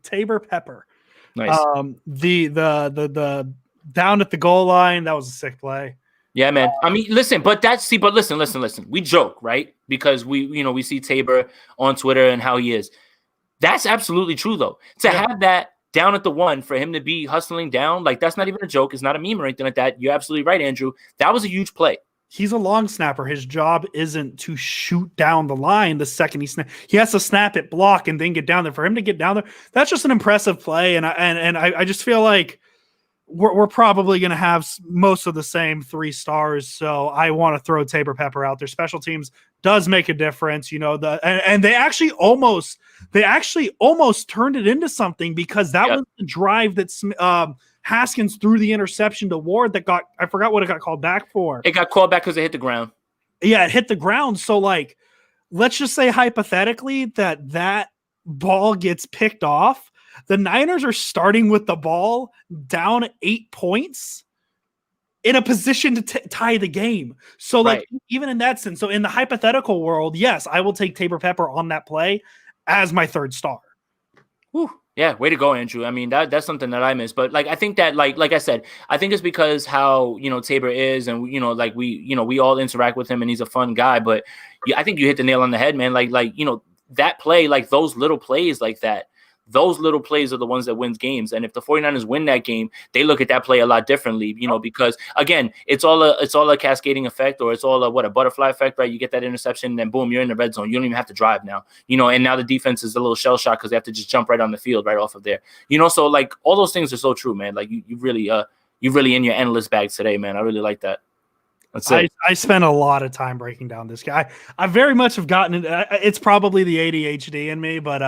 Taybor Pepper. Nice. The down at the goal line, that was a sick play. Yeah, man. I mean, listen. We joke, right? Because we see Taybor on Twitter and how he is. That's absolutely true, though. To have that down at the 1 for him to be hustling down, like that's not even a joke. It's not a meme or anything like that. You're absolutely right, Andrew. That was a huge play. He's a long snapper. His job isn't to shoot down the line the second he snaps. He has to snap it, block, and then get down there. For him to get down there, that's just an impressive play. And I just feel like we're probably going to have most of the same 3 stars. So I want to throw Taybor Pepper out there. Special teams does make a difference, and they actually almost turned it into something because that was the drive that Haskins threw the interception to Ward that I forgot what it got called back for. It got called back because it hit the ground. Yeah, it hit the ground. So, let's just say hypothetically that ball gets picked off. The Niners are starting with the ball down 8 points in a position to tie the game. So, even in that sense, so in the hypothetical world, yes, I will take Taybor Pepper on that play as my 3rd star. Whew. Yeah, way to go, Andrew. I mean, that's something that I missed. But I think that like I said, I think it's because how Taybor is, and we all interact with him, and he's a fun guy. But I think you hit the nail on the head, man. That play, those little plays like that. Those little plays are the ones that wins games. And if the 49ers win that game, they look at that play a lot differently, because again, it's all a cascading effect, or it's all a butterfly effect, right? You get that interception and then boom, you're in the red zone. You don't even have to drive now, and now the defense is a little shell shocked because they have to just jump right on the field right off of there, so all those things are so true, man. You really in your endless bag today, man. I really like that. I spent a lot of time breaking down this guy. I very much have gotten it. It's probably the ADHD in me, but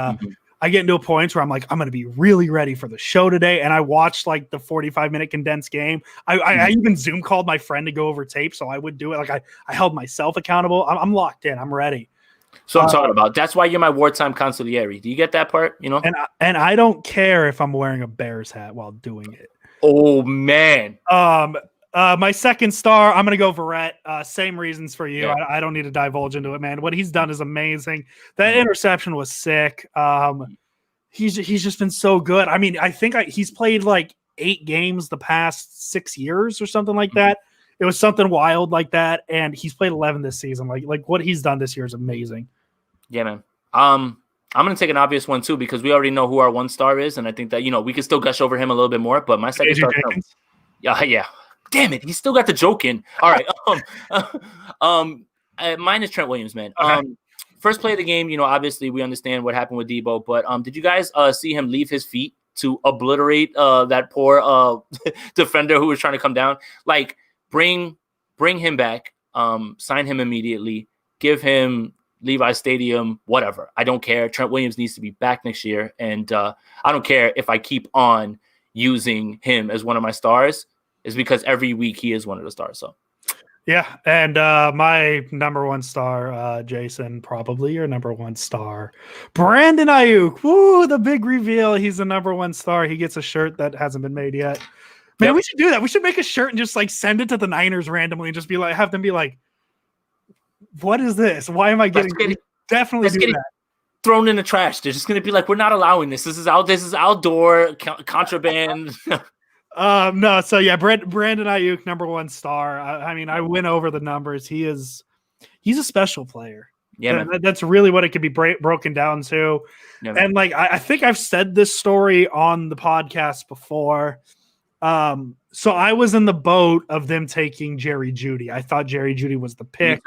I get into a point where I'm like, I'm going to be really ready for the show today. And I watched the 45-minute condensed game. I even Zoom called my friend to go over tape. So I would do it. I held myself accountable. I'm locked in. I'm ready. So I'm talking about, that's why you're my wartime consigliere. Do you get that part? And I don't care if I'm wearing a Bears hat while doing it. Oh man. My 2nd star, I'm going to go Verrett. Same reasons for you. Yeah. I don't need to divulge into it, man. What he's done is amazing. That interception was sick. He's just been so good. I mean, I think he's played 8 games the past 6 years or something like that. It was something wild like that, and he's played 11 this season. Like what he's done this year is amazing. Yeah, man. I'm going to take an obvious one too, because we already know who our 1 star is. And I think that, we can still gush over him a little bit more, but my second star. Yeah. Damn it. He's still got the joke in. All right. Mine is Trent Williams, man. Okay. First play of the game, obviously we understand what happened with Debo, but did you guys see him leave his feet to obliterate that poor defender who was trying to come down? Like, bring him back, sign him immediately, give him Levi Stadium, whatever. I don't care. Trent Williams needs to be back next year, and I don't care if I keep on using him as one of my stars. It's because every week he is one of the stars. So, yeah, and my number 1 star, Jason, probably your number 1 star, Brandon Ayuk. Woo, the big reveal. He's the number 1 star. He gets a shirt that hasn't been made yet. Man, We should do that. We should make a shirt and just like send it to the Niners randomly and just be like, have them be like, what is this? Why am I getting definitely do that? Thrown in the trash. They're just going to be like, we're not allowing this. This is outdoor contraband. No. So yeah, Brandon Ayuk, number 1 star. I mean, I went over the numbers. He's a special player. Yeah, that's really what it could be broken down to. Yeah, and like, I think I've said this story on the podcast before. So I was in the boat of them taking Jerry Jeudy. I thought Jerry Jeudy was the pick.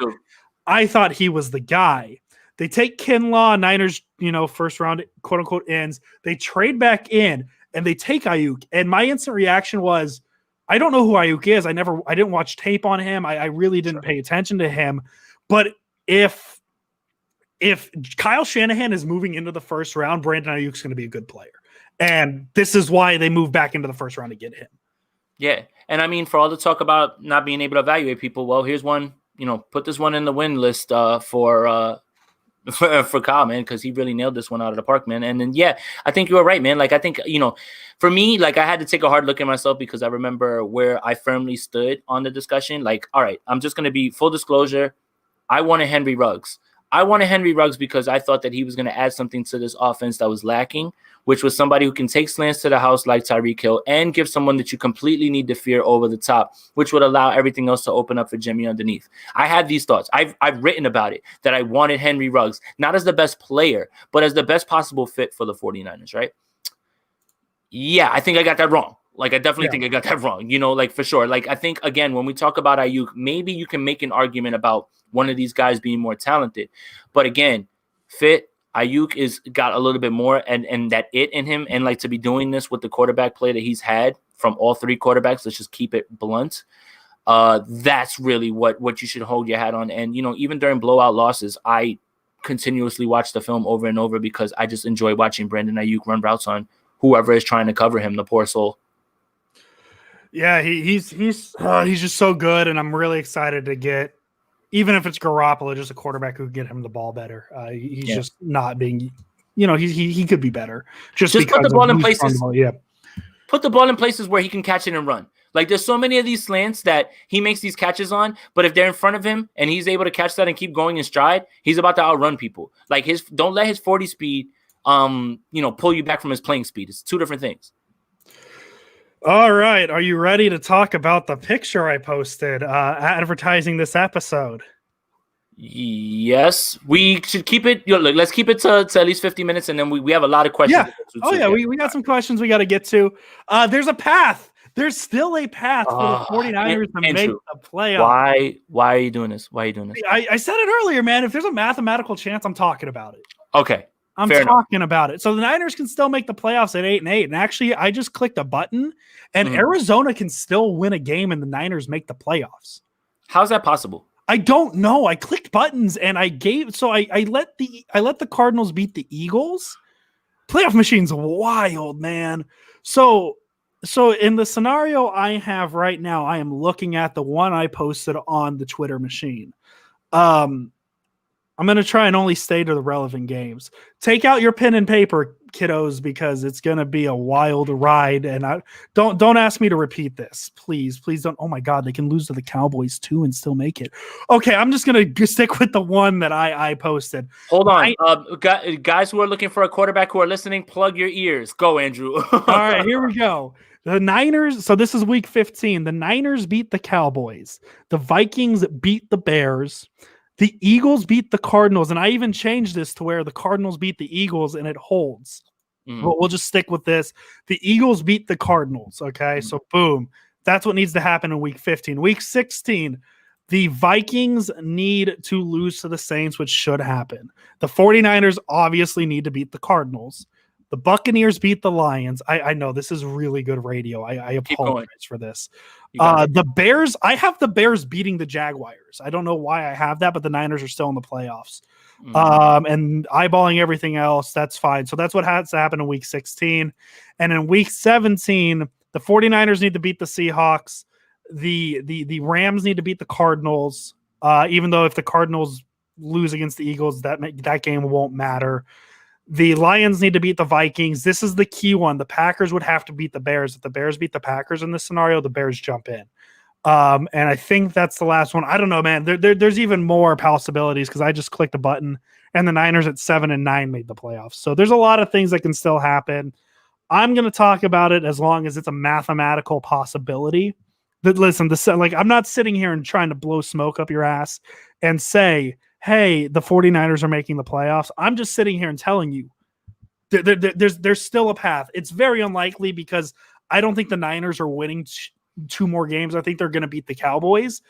I thought he was the guy. They take Kinlaw, Niners, first round, quote unquote, ends. They trade back in and they take Ayuk. And my instant reaction was, I don't know who Ayuk is. I didn't watch tape on him. I really didn't pay attention to him. But if Kyle Shanahan is moving into the first round, Brandon Ayuk's going to be a good player. And this is why they move back into the first round to get him. Yeah. And I mean, for all the talk about not being able to evaluate people, well, here's one, put this one in the win list for Kyle, man, because he really nailed this one out of the park, man. And then, yeah, I think you were right, man. Like, I think, for me, like, I had to take a hard look at myself because I remember where I firmly stood on the discussion. Like, all right, I'm just going to be full disclosure. I wanted Henry Ruggs. Because I thought that he was going to add something to this offense that was lacking, which was somebody who can take slants to the house like Tyreek Hill and give someone that you completely need to fear over the top, which would allow everything else to open up for Jimmy underneath. I had these thoughts. I've written about it, that I wanted Henry Ruggs, not as the best player, but as the best possible fit for the 49ers, right? Yeah, I think I got that wrong. Like, I definitely think I got that wrong, like, for sure. Like, I think, again, when we talk about Ayuk, maybe you can make an argument about one of these guys being more talented. But again, fit, Ayuk is got a little bit more and that it in him. And like, to be doing this with the quarterback play that he's had from all 3 quarterbacks, let's just keep it blunt. That's really what you should hold your hat on. And, even during blowout losses, I continuously watch the film over and over because I just enjoy watching Brandon Ayuk run routes on whoever is trying to cover him, the poor soul. Yeah, he's just so good, and I'm really excited to get, even if it's Garoppolo, just a quarterback who can get him the ball better. He's just not being, he could be better. Just put the ball in places. Put the ball in places where he can catch it and run. Like, there's so many of these slants that he makes these catches on, but if they're in front of him and he's able to catch that and keep going in stride, he's about to outrun people. Like, don't let his 40 speed, pull you back from his playing speed. It's 2 different things. All right. Are you ready to talk about the picture I posted advertising this episode? Yes. We should keep it. Let's keep it to at least 50 minutes, and then we have a lot of questions. Yeah. We got some questions we got to get to. There's a path. There's still a path for the 49ers to make the playoff. Why are you doing this? I said it earlier, man. If there's a mathematical chance, I'm talking about it. Okay. I'm talking about it. So the Niners can still make the playoffs at 8-8. And actually, I just clicked a button, and Arizona can still win a game, and the Niners make the playoffs. How's that possible? I don't know. I clicked buttons, and I let the Cardinals beat the Eagles. Playoff machine's wild, man. So in the scenario I have right now, I am looking at the one I posted on the Twitter machine. I'm going to try and only stay to the relevant games. Take out your pen and paper, kiddos, because it's going to be a wild ride. And don't ask me to repeat this. Please don't. Oh my God, they can lose to the Cowboys too and still make it. Okay, I'm just going to stick with the one that I posted. Hold on. Guys who are looking for a quarterback who are listening, plug your ears. Go, Andrew. All right, here we go. The Niners, so this is week 15. The Niners beat the Cowboys. The Vikings beat the Bears. The Eagles beat the Cardinals, and I even changed this to where the Cardinals beat the Eagles, and it holds. But we'll just stick with this. The Eagles beat the Cardinals, okay? So, boom. That's what needs to happen in Week 15. Week 16, the Vikings need to lose to the Saints, which should happen. The 49ers obviously need to beat the Cardinals. The Buccaneers beat the Lions. I know this is really good radio. I apologize for this. The Bears, I have the Bears beating the Jaguars. I don't know why I have that, but the Niners are still in the playoffs. And eyeballing everything else, that's fine. So that's what has to happen in Week 16. And in Week 17, the 49ers need to beat the Seahawks. The Rams need to beat the Cardinals. Even though if the Cardinals lose against the Eagles, that game won't matter. The Lions need to beat the Vikings. This is the key one. The Packers would have to beat the Bears. If the Bears beat the Packers in this scenario, the Bears jump in. And I think that's the last one. I don't know, man. There's even more possibilities because I just clicked a button and the Niners at 7-9 made the playoffs. So there's a lot of things that can still happen. I'm going to talk about it as long as it's a mathematical possibility. But listen, I'm not sitting here and trying to blow smoke up your ass and say, hey, the 49ers are making the playoffs. I'm just sitting here and telling you there's still a path. It's very unlikely because I don't think the Niners are winning two more games. I think they're going to beat the Cowboys,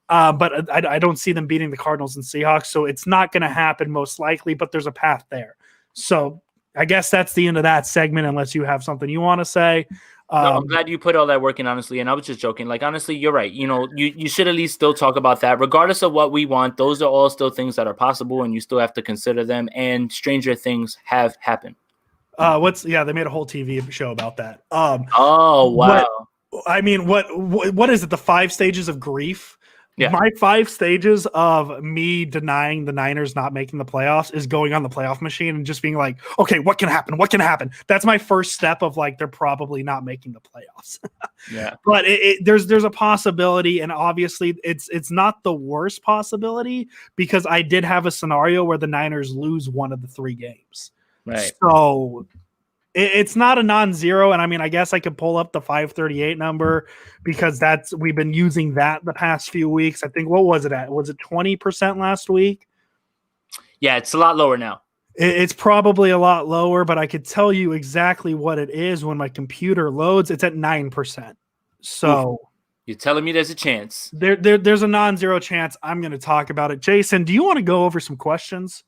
but I don't see them beating the Cardinals and Seahawks. So it's not going to happen most likely, but there's a path there. So I guess that's the end of that segment, unless you have something you want to say. No, I'm glad you put all that work in, honestly. And I was just joking. Like, honestly, you're right. You know, you should at least still talk about that. Regardless of what we want, those are all still things that are possible, and you still have to consider them. And stranger things have happened. They made a whole TV show about that. Oh, wow. What is it? The 5 stages of grief? Yeah. My 5 stages of me denying the Niners not making the playoffs is going on the playoff machine and just being like, okay, what can happen? What can happen? That's my first step of like, they're probably not making the playoffs. Yeah. But there's a possibility. And obviously it's not the worst possibility because I did have a scenario where the Niners lose one of the 3 games. Right. So it's not a non-zero. And I mean, I guess I could pull up the 538 number because we've been using that the past few weeks. I think, what was it at? Was it 20% last week? Yeah, it's a lot lower now. It's probably a lot lower, but I could tell you exactly what it is when my computer loads. It's at 9%. So you're telling me there's a chance. There's a non-zero chance. I'm going to talk about it. Jason, do you want to go over some questions?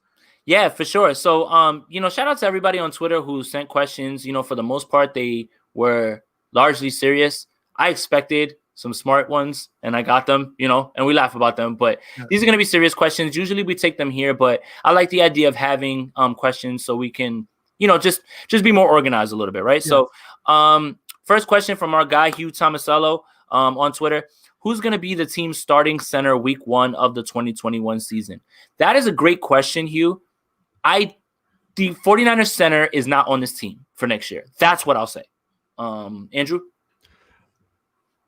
Yeah, for sure. So, shout out to everybody on Twitter who sent questions. You know, for the most part, they were largely serious. I expected some smart ones, and I got them, and we laugh about them. But these are going to be serious questions. Usually we take them here, but I like the idea of having questions so we can, just be more organized a little bit, right? Yeah. So, first question from our guy, Hugh Tomasello, on Twitter. Who's going to be the team's starting center week 1 of the 2021 season? That is a great question, Hugh. The 49ers center is not on this team for next year. That's what I'll say. Andrew?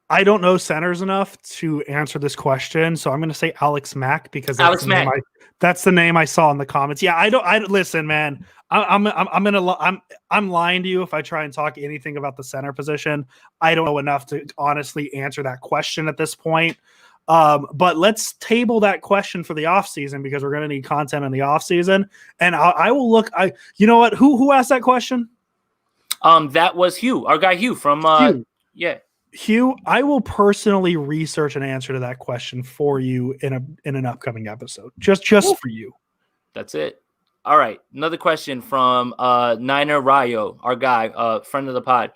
I don't know centers enough to answer this question, so I'm going to say Alex Mack because that's the name I saw in the comments. Yeah, I listen, man. I'm lying to you if I try and talk anything about the center position. I don't know enough to honestly answer that question at this point. But let's table that question for the offseason because we're going to need content in the offseason. And I will look. You know what? Who asked that question? That was Hugh, our guy Hugh from Hugh. Yeah. Hugh, I will personally research an answer to that question for you in an upcoming episode. Just for you. That's it. All right. Another question from Niner Rayo, our guy, friend of the pod.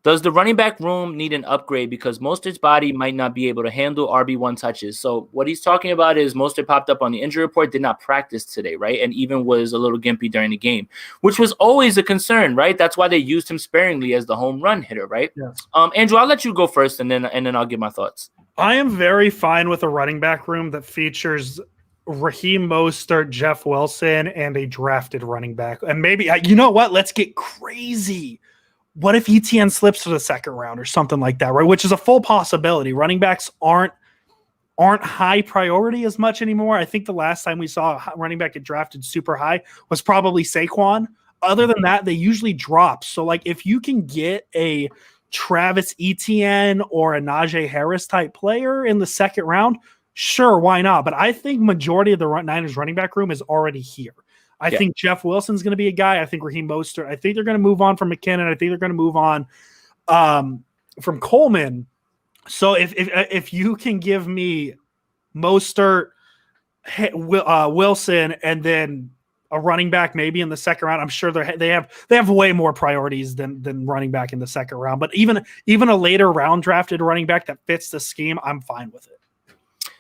Does the running back room need an upgrade because Mostert's body might not be able to handle RB1 touches? So what he's talking about is Mostert popped up on the injury report, did not practice today, right? And even was a little gimpy during the game, which was always a concern, right? That's why they used him sparingly as the home run hitter, right? Yes. Andrew, I'll let you go first, and then I'll give my thoughts. I am very fine with a running back room that features Raheem Mostert, Jeff Wilson, and a drafted running back. And maybe, you know what? Let's get crazy. What if ETN slips to the second round or something like that, right? Which is a full possibility. Running backs aren't high priority as much anymore. I think the last time we saw a running back get drafted super high was probably Saquon. Other than that, they usually drop. So, like, if you can get a Travis Etienne or a Najee Harris type player in the second round, Sure, why not? But I think majority of the Niners running back room is already here. I think Jeff Wilson's going to be a guy. I think Raheem Mostert. I think they're going to move on from McKinnon. I think they're going to move on from Coleman. So if you can give me Mostert, Wilson, and then a running back maybe in the second round, I'm sure they have way more priorities than running back in the second round. But even a later round drafted running back that fits the scheme, I'm fine with it.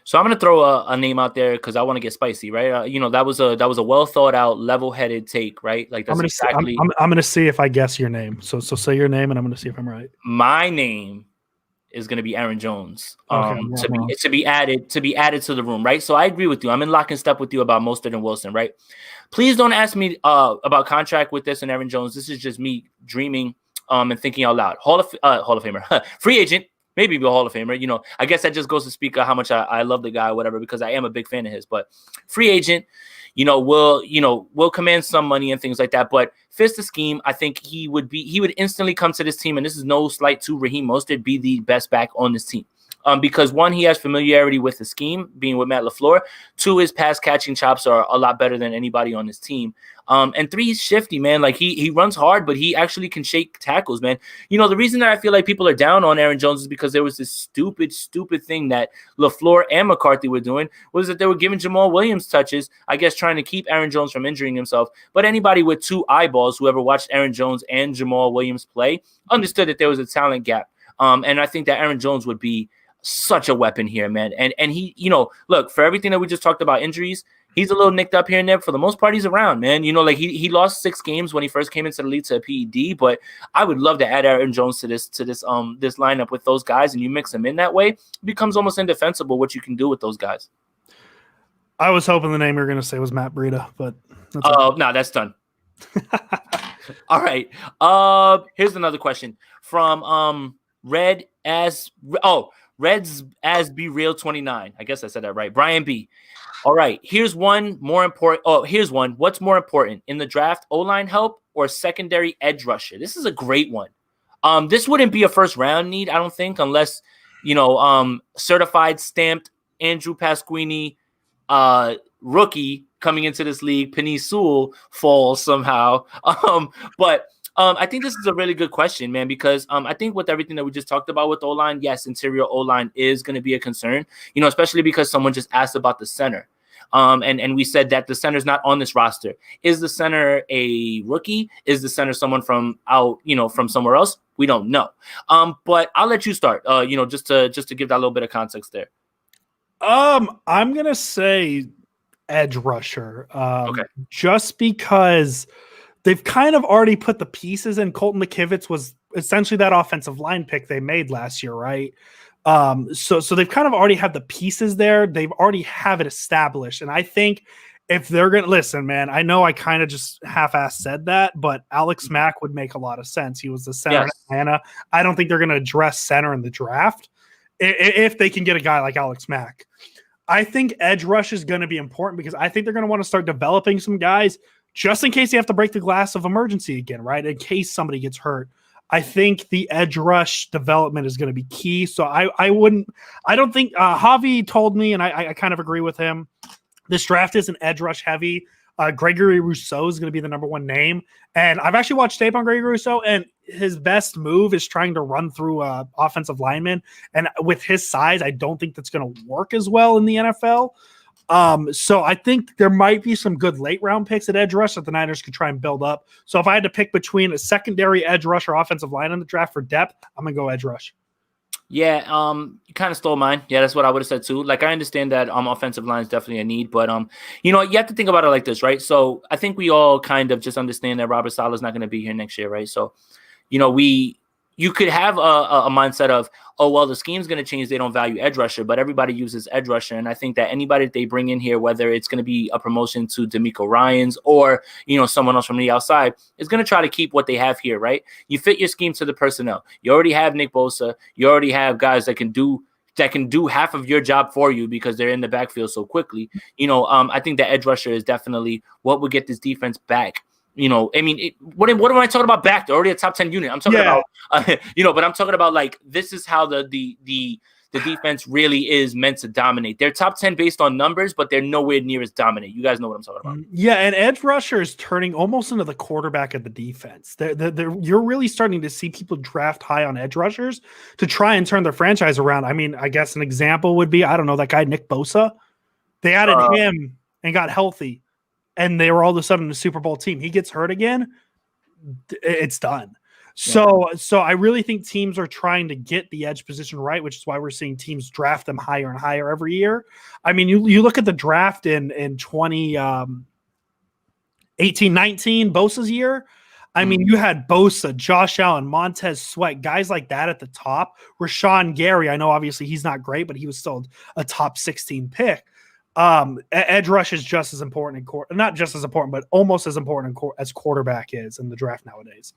So I'm going to throw a name out there because I want to get spicy, right? That was a well thought out, level headed take, right? Like that's I'm going to see if I guess your name. So say your name, and I'm going to see if I'm right. My name is going to be Aaron Jones. To be added to the room, right? So I agree with you. I'm in lock and step with you about Mostert and Wilson, right? Please don't ask me about contract with this and Aaron Jones. This is just me dreaming and thinking out loud. Hall of Famer, free agent. Maybe be a Hall of Famer. I guess that just goes to speak of how much I love the guy or whatever, because I am a big fan of his. But free agent, will command some money and things like that. But fits the scheme. I think he would instantly come to this team, and this is no slight to Raheem Mostert, be the best back on this team. Because one, he has familiarity with the scheme, being with Matt LaFleur. Two, his pass catching chops are a lot better than anybody on this team. And three, he's shifty, man. Like he runs hard, but he actually can shake tackles, man. The reason that I feel like people are down on Aaron Jones is because there was this stupid thing that LaFleur and McCarthy were doing, was that they were giving Jamal Williams touches, I guess trying to keep Aaron Jones from injuring himself. But anybody with two eyeballs, whoever watched Aaron Jones and Jamal Williams play, understood that there was a talent gap. And I think that Aaron Jones would be such a weapon here, man. And he, look, for everything that we just talked about, injuries, he's a little nicked up here and there. For the most part, he's around, man. He lost 6 games when he first came into the league to a PED, but I would love to add Aaron Jones to this lineup with those guys, and you mix them in that way, it becomes almost indefensible what you can do with those guys. I was hoping the name you were going to say was Matt Breida, but no, that's done. All right. Here's another question from Reds as Be Real 29. I guess I said that right. Brian B. All right. Here's one more important. Here's one. What's more important in the draft? O-line help or secondary edge rusher? This is a great one. This wouldn't be a first round need, I don't think, unless certified stamped Andrew Pasquini rookie coming into this league, Penei Sewell, falls somehow. But I think this is a really good question, man, because I think with everything that we just talked about with O-line, yes, interior O-line is going to be a concern, especially because someone just asked about the center. And we said that the center's not on this roster. Is the center a rookie? Is the center someone from out, from somewhere else? We don't know. But I'll let you start, just to give that little bit of context there. I'm going to say edge rusher. Okay. Just because they've kind of already put the pieces in. Colton McKivitz was essentially that offensive line pick they made last year, right? So they've kind of already had the pieces there. They've already have it established. And I think if they're going to listen, man, I know I kind of just half-assed said that, but Alex Mack would make a lot of sense. He was the center in Atlanta. I don't think they're going to address center in the draft if they can get a guy like Alex Mack. I think edge rush is going to be important because I think they're going to want to start developing some guys just in case you have to break the glass of emergency again, right? In case somebody gets hurt. I think the edge rush development is going to be key. So I don't think Javi told me, and I kind of agree with him. This draft isn't edge rush heavy. Gregory Rousseau is going to be the number one name. And I've actually watched tape on Gregory Rousseau, and his best move is trying to run through offensive linemen. And with his size, I don't think that's going to work as well in the NFL. So I think there might be some good late round picks at edge rush that the Niners could try and build up. So if I had to pick between a secondary edge rush or offensive line in the draft for depth, I'm going to go edge rush. Yeah, you kind of stole mine. Yeah, that's what I would have said too. Like, I understand that offensive line is definitely a need, but you have to think about it like this, right? So I think we all kind of just understand that Robert Saleh is not going to be here next year, right? So, you could have a mindset of, oh, well, the scheme's going to change. They don't value edge rusher, but everybody uses edge rusher. And I think that anybody that they bring in here, whether it's going to be a promotion to DeMeco Ryans or, someone else from the outside, is going to try to keep what they have here, right? You fit your scheme to the personnel. You already have Nick Bosa. You already have guys that can do half of your job for you because they're in the backfield so quickly. I think the edge rusher is definitely what would get this defense back. What am I talking about back? They're already a top 10 unit. I'm talking about, but I'm talking about like, this is how the the defense really is meant to dominate. They're top 10 based on numbers, but they're nowhere near as dominant. You guys know what I'm talking about. Yeah, and edge rusher is turning almost into the quarterback of the defense. You're really starting to see people draft high on edge rushers to try and turn their franchise around. I mean, I guess an example would be, I don't know, that guy Nick Bosa. They added him and got healthy, and they were all of a sudden a Super Bowl team. He gets hurt again, it's done. So I really think teams are trying to get the edge position right, which is why we're seeing teams draft them higher and higher every year. I mean, you look at the draft in 2018-19, Bosa's year. I mean, you had Bosa, Josh Allen, Montez Sweat, guys like that at the top. Rashawn Gary, I know obviously he's not great, but he was still a top 16 pick. Edge rush is just as important not just as important, but almost as important as quarterback is in the draft nowadays.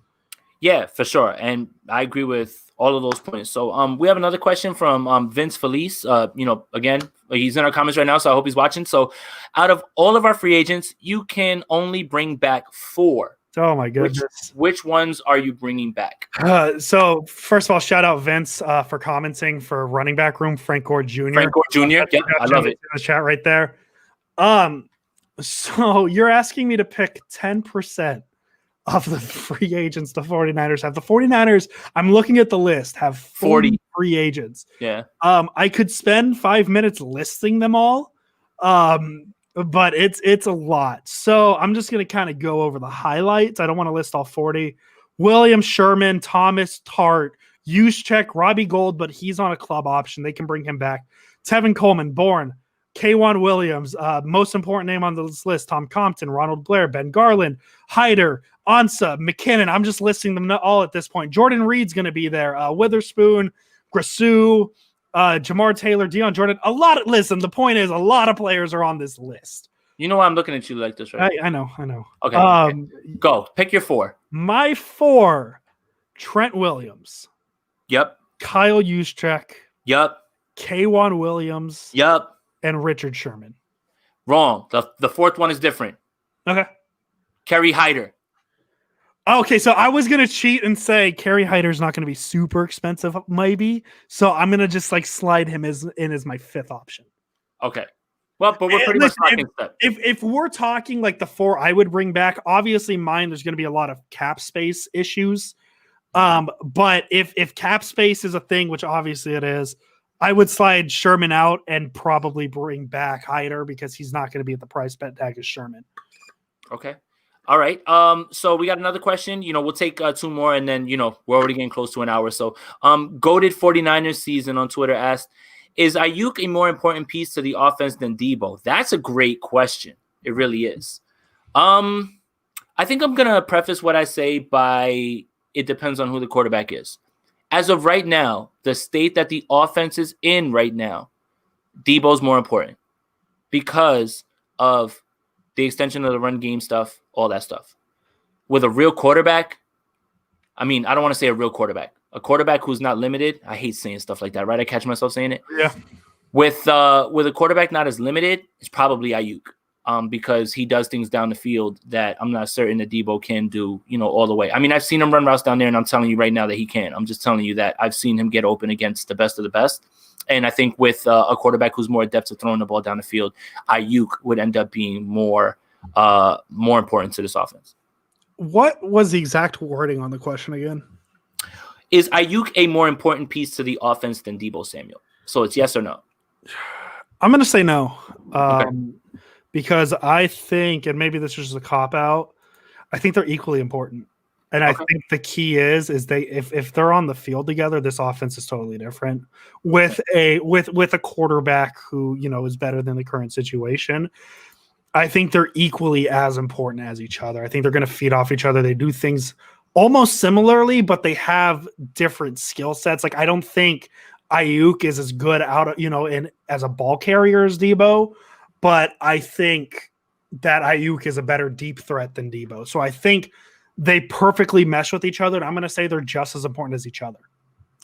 Yeah, for sure. And I agree with all of those points. So we have another question from Vince Felice. Again, he's in our comments right now, so I hope he's watching. So out of all of our free agents, you can only bring back 4. Oh, my goodness. Which ones are you bringing back? So first of all, shout out Vince for commenting for running back room, Frank Gore Jr. Frank Gore Jr., yeah, I love it. In the chat right there. So you're asking me to pick 10% of the free agents the 49ers have. The 49ers, I'm looking at the list, have 40 free agents. Yeah. I could spend 5 minutes listing them all, but it's a lot. So I'm just going to kind of go over the highlights. I don't want to list all 40. William Sherman, Thomas Tart, Juszczyk, Robbie Gould, but he's on a club option. They can bring him back. Tevin Coleman, Bourne, K'Wan Williams, most important name on this list, Tom Compton, Ronald Blair, Ben Garland, Hyder, Ansah, McKinnon. I'm just listing them all at this point. Jordan Reed's going to be there. Witherspoon, Grasu, Jamar Taylor, Deion Jordan. Listen, the point is a lot of players are on this list. You know why I'm looking at you like this, right? I know. Okay. Go. Pick your 4. My 4, Trent Williams. Yep. Kyle Juszczyk. Yep. K'Wan Williams. Yep. And Richard Sherman. Wrong. The 4th one is different. Okay. Kerry Hyder. Okay, so I was going to cheat and say Kerry Hyder's not going to be super expensive, maybe. So I'm going to just slide him as my 5th option. Okay. Well, but we're pretty much talking stuff. If we're talking the 4 I would bring back, obviously mine, there's going to be a lot of cap space issues. But if cap space is a thing, which obviously it is, I would slide Sherman out and probably bring back Hyder because he's not going to be at the price tag as Sherman. Okay. All right. So we got another question. We'll take 2 more, and then, we're already getting close to an hour. So Goated 49ers season on Twitter asked, is Ayuk a more important piece to the offense than Debo? That's a great question. It really is. I think I'm going to preface what I say by it depends on who the quarterback is. As of right now, the state that the offense is in right now, Debo's more important because of the extension of the run game stuff, all that stuff. With a real quarterback, I mean, I don't want to say a real quarterback. A quarterback who's not limited. I hate saying stuff like that, right? I catch myself saying it. Yeah. With a quarterback not as limited, it's probably Ayuk. Because he does things down the field that I'm not certain that Debo can do, all the way. I mean, I've seen him run routes down there, and I'm telling you right now that he can. I'm just telling you that I've seen him get open against the best of the best. And I think with a quarterback who's more adept at throwing the ball down the field, Ayuk would end up being more important to this offense. What was the exact wording on the question again? Is Ayuk a more important piece to the offense than Debo Samuel? So it's yes or no. I'm going to say no. Okay. Because I think, and maybe this is just a cop-out, I think they're equally important. And I think the key is they if they're on the field together, this offense is totally different. With a quarterback who, is better than the current situation, I think they're equally as important as each other. I think they're going to feed off each other. They do things almost similarly, but they have different skill sets. I don't think Ayuk is as good as a ball carrier as Debo. But I think that Ayuk is a better deep threat than Debo. So I think they perfectly mesh with each other. And I'm going to say they're just as important as each other.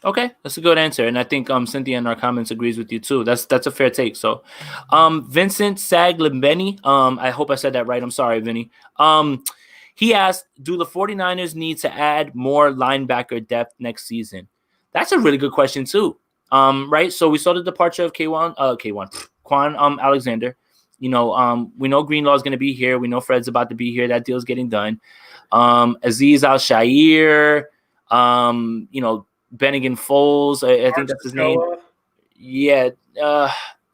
Okay, that's a good answer. And I think Cynthia in our comments agrees with you too. That's a fair take. So Vincent Saglibeni, I hope I said that right. I'm sorry, Vinny. He asked, do the 49ers need to add more linebacker depth next season? That's a really good question too. Right. So we saw the departure of Quan Alexander. We know Greenlaw is going to be here. We know Fred's about to be here. That deal's getting done. Aziz Al-Shair, Bennigan Foles. I think that's his name. Yeah.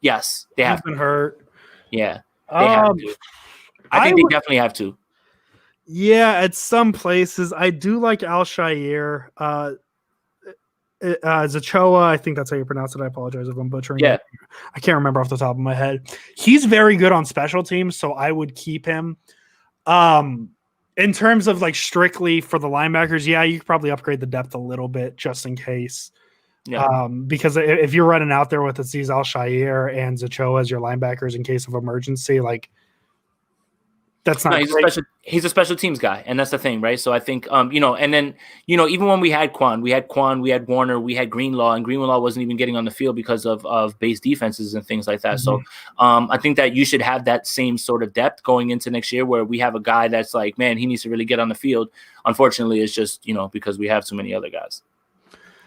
Yes, they have. He's been hurt. Yeah, they have to. I think they definitely have to. Yeah, at some places, I do like Al-Shair. Zachoa, I think that's how you pronounce it. I apologize if I'm butchering it. I can't remember off the top of my head. He's very good on special teams, so I would keep him. In terms of like strictly for the linebackers, yeah, you could probably upgrade the depth a little bit just in case. Yeah. Because if you're running out there with Aziz Al-Shair and Zachoa as your linebackers in case of emergency, like that's not. He's a special teams guy, and that's the thing, right? So I think, and then even when we had Quan, we had Warner, we had Greenlaw, and Greenlaw wasn't even getting on the field because of base defenses and things like that. Mm-hmm. So I think that you should have that same sort of depth going into next year, where we have a guy that's like, man, he needs to really get on the field. Unfortunately, it's just because we have too many other guys.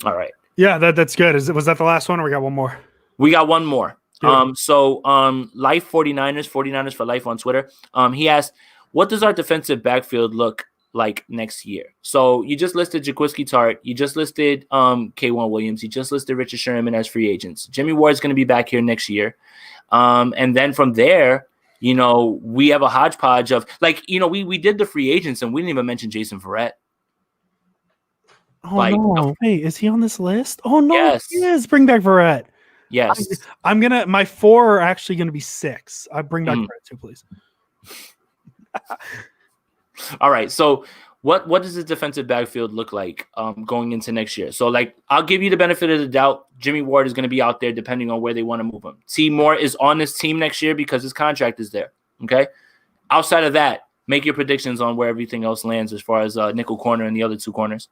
All right. Yeah, that's good. Was that the last one, or we got one more? We got one more. Life 49ers for life on Twitter. He asked, what does our defensive backfield look like next year? So you just listed Jaquiski Tart. You just listed K1 Williams. You just listed Richard Sherman as free agents. Jimmy Ward's going to be back here next year. And then from there, we have a hodgepodge of we did the free agents and we didn't even mention Jason Verrett. Oh, no. Hey, is he on this list? Oh, no. Yes. He is. Bring back Verrett. Yes. My 4 are actually going to be 6. I bring back Verrett too, please. All right. So what does the defensive backfield look like going into next year? So I'll give you the benefit of the doubt. Jimmy Ward is going to be out there depending on where they want to move him. T. Moore is on this team next year because his contract is there. Okay. Outside of that, make your predictions on where everything else lands as far as nickel corner and the other 2 corners.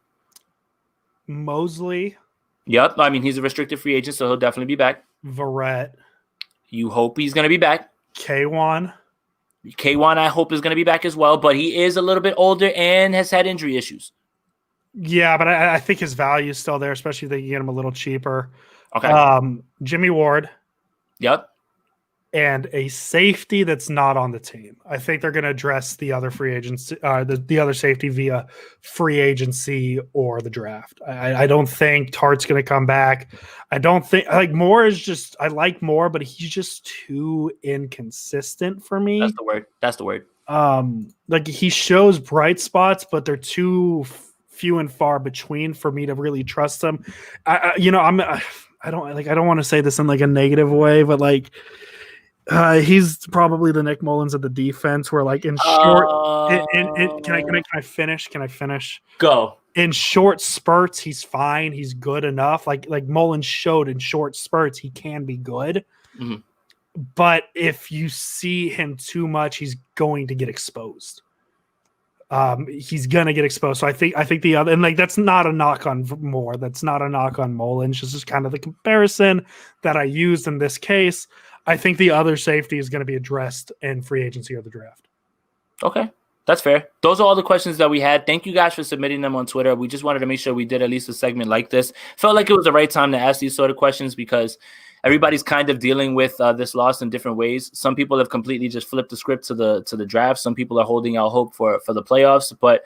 Mosley. Yep. I mean, he's a restricted free agent, so he'll definitely be back. Verrett. You hope he's going to be back. K1, I hope is going to be back as well, but he is a little bit older and has had injury issues. Yeah, but I think his value is still there, especially if they can get him a little cheaper. Okay. Jimmy Ward. Yep. And a safety that's not on the team. I think they're going to address the other free agents, the other safety via free agency or the draft. I don't think Tart's going to come back. I don't think Moore is just. I like Moore, but he's just too inconsistent for me. That's the word. He shows bright spots, but they're too few and far between for me to really trust him. I don't want to say this in a negative way, but he's probably the Nick Mullins of the defense where in short can I finish? Go. In short spurts, he's fine. He's good enough. Like Mullins showed in short spurts, he can be good. Mm-hmm. But if you see him too much, he's going to get exposed. He's gonna get exposed. So I think the other, and that's not a knock on Moore. That's not a knock on Mullins. This is kind of the comparison that I used in this case. I think the other safety is going to be addressed in free agency or the draft. Okay, that's fair. Those are all the questions that we had. Thank you guys for submitting them on Twitter. We just wanted to make sure we did at least a segment like this. Felt like it was the right time to ask these sort of questions because everybody's kind of dealing with this loss in different ways. Some people have completely just flipped the script to the draft. Some people are holding out hope for the playoffs. But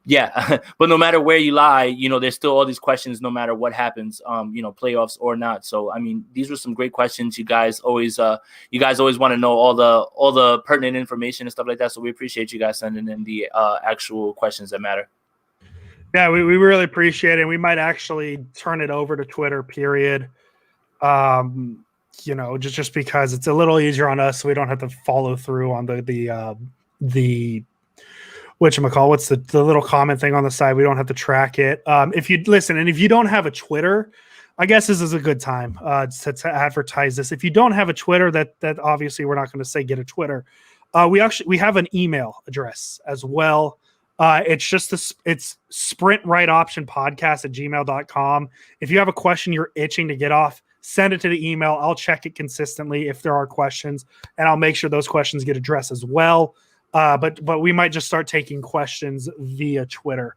yeah, but no matter where you lie, there's still all these questions no matter what happens, playoffs or not. So, I mean, these were some great questions. You guys always want to know all the pertinent information and stuff like that. So we appreciate you guys sending in the actual questions that matter. Yeah, we really appreciate it. We might actually turn it over to Twitter, period. Just because it's a little easier on us, so we don't have to follow through on the whatchamacall, what's the little comment thing on the side? We don't have to track it. If you listen, and if you don't have a Twitter, I guess this is a good time to advertise this. If you don't have a Twitter, that obviously we're not going to say get a Twitter. We have an email address as well. It's Sprint Right Option Podcast at gmail.com. If you have a question you're itching to get off, send it to the email. I'll check it consistently if there are questions, and I'll make sure those questions get addressed as well. But we might just start taking questions via Twitter.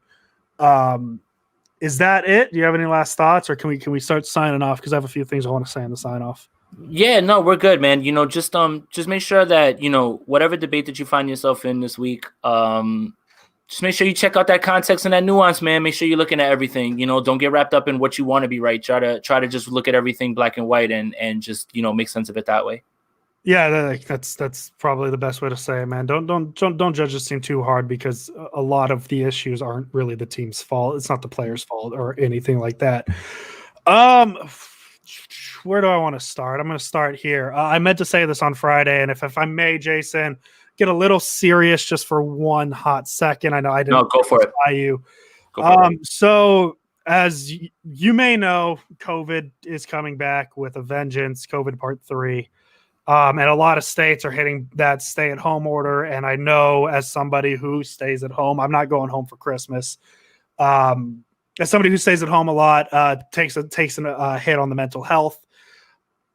Is that it? Do you have any last thoughts, or can we start signing off? Because I have a few things I want to say in the sign off. Yeah, no, we're good, man. Just make sure that whatever debate that you find yourself in this week, just make sure you check out that context and that nuance, man. Make sure you're looking at everything. Don't get wrapped up in what you want to be right. Try to just look at everything black and white and just make sense of it that way. Yeah, that's probably the best way to say it, man. Don't judge this team too hard, because a lot of the issues aren't really the team's fault. It's not the players' fault or anything like that. Where do I want to start? I'm going to start here. I meant to say this on Friday, and if I may, Jason, get a little serious just for one hot second. I know I didn't. No, go for it. You. So as you may know, COVID is coming back with a vengeance. COVID Part 3. And a lot of states are hitting that stay-at-home order. And I know, as somebody who stays at home, I'm not going home for Christmas. As somebody who stays at home a lot, takes a hit on the mental health.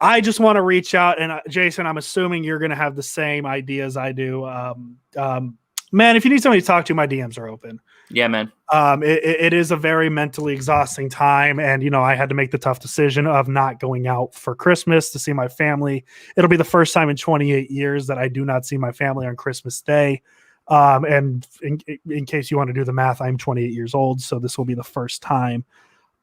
I just want to reach out, and Jason, I'm assuming you're going to have the same ideas I do. Man, if you need somebody to talk to, my DMs are open. Yeah, man. It is a very mentally exhausting time, and I had to make the tough decision of not going out for Christmas to see my family. It'll be the first time in 28 years that I do not see my family on Christmas Day. And in case you want to do the math, I'm 28 years old, so this will be the first time.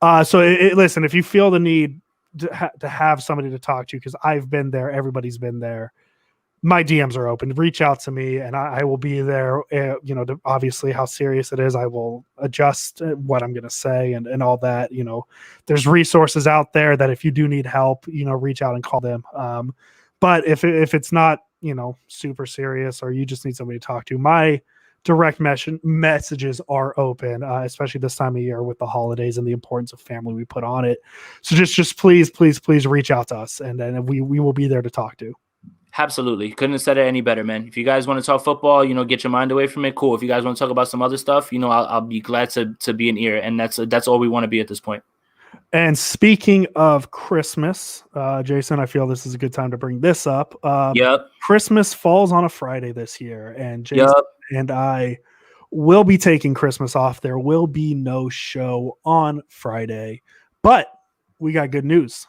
So listen, if you feel the need to have somebody to talk to, because I've been there, everybody's been there, my DMs are open. Reach out to me, and I will be there. Obviously how serious it is, I will adjust what I'm going to say and all that. There's resources out there that if you do need help, reach out and call them. But if it's not, super serious, or you just need somebody to talk to, my direct messages are open, especially this time of year with the holidays and the importance of family we put on it. So just please reach out to us, and then we will be there to talk to. Absolutely. Couldn't have said it any better, man. If you guys want to talk football, get your mind away from it, cool. If you guys want to talk about some other stuff, I'll be glad to be an ear. And that's all we want to be at this point. And speaking of Christmas, Jason, I feel this is a good time to bring this up. Yep. Christmas falls on a Friday this year, and Jason and I will be taking Christmas off. There will be no show on Friday, but we got good news.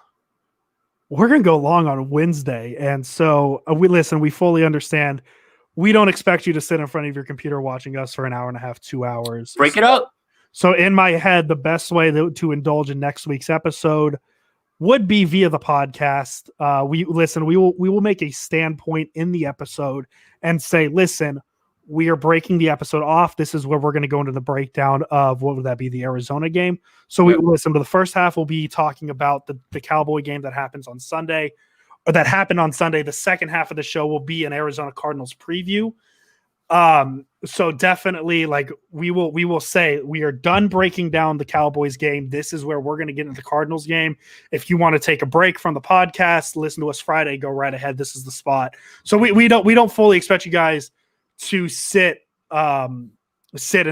We're going to go long on Wednesday. And so we fully understand. We don't expect you to sit in front of your computer watching us for an hour and a half, 2 hours. Break it up. So in my head, the best way to indulge in next week's episode would be via the podcast. We will make a standpoint in the episode and say, listen, we are breaking the episode off. This is where we're going to go into the breakdown of, what would that be, the Arizona game. So we listen to the first half. We'll be talking about the Cowboy game that happens on Sunday, or that happened on Sunday. The second half of the show will be an Arizona Cardinals preview. So definitely, we will say we are done breaking down the Cowboys game. This is where we're going to get into the Cardinals game. If you want to take a break from the podcast, listen to us Friday, go right ahead. This is the spot. So we don't fully expect you guys to sit and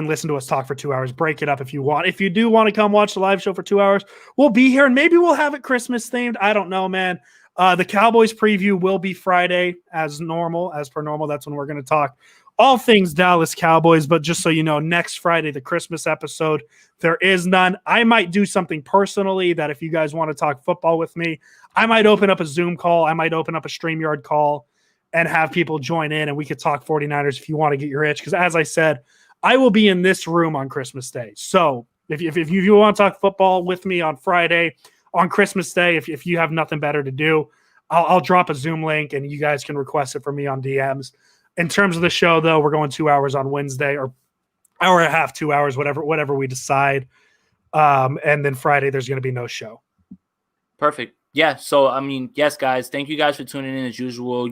listen to us talk for 2 hours. Break it up if you want. If you do want to come watch the live show for 2 hours, we'll be here, and maybe we'll have it Christmas themed. I don't know, man. The Cowboys preview will be Friday as per normal. That's when we're going to talk all things Dallas Cowboys. But just so you know, next Friday, the Christmas episode, there is none. I might do something personally that if you guys want to talk football with me, I might open up a Zoom call. I might open up a StreamYard call and have people join in, and we could talk 49ers if you want to get your itch. Because as I said, I will be in this room on Christmas Day. So if you want to talk football with me on Friday, on Christmas Day, if you have nothing better to do, I'll drop a Zoom link and you guys can request it from me on DMs. In terms of the show, though, we're going 2 hours on Wednesday, or hour and a half, 2 hours, whatever we decide. And then Friday, there's going to be no show. Perfect. Yeah. So, yes, guys, thank you guys for tuning in as usual.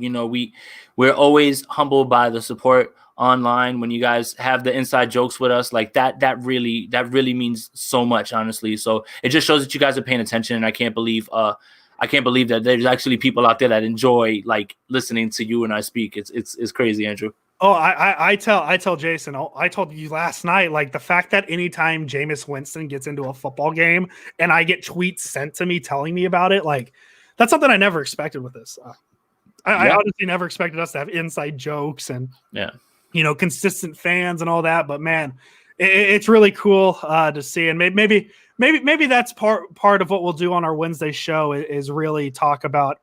We're always humbled by the support online when you guys have the inside jokes with us. Like that really means so much, honestly. So it just shows that you guys are paying attention. And I can't believe that there's actually people out there that enjoy listening to you and I speak. It's crazy, Andrew. Oh, I tell Jason, I told you last night, the fact that anytime Jameis Winston gets into a football game and I get tweets sent to me telling me about it, that's something I never expected with this. I honestly never expected us to have inside jokes and, consistent fans and all that. But man, it's really cool to see, and maybe that's part of what we'll do on our Wednesday show is really talk about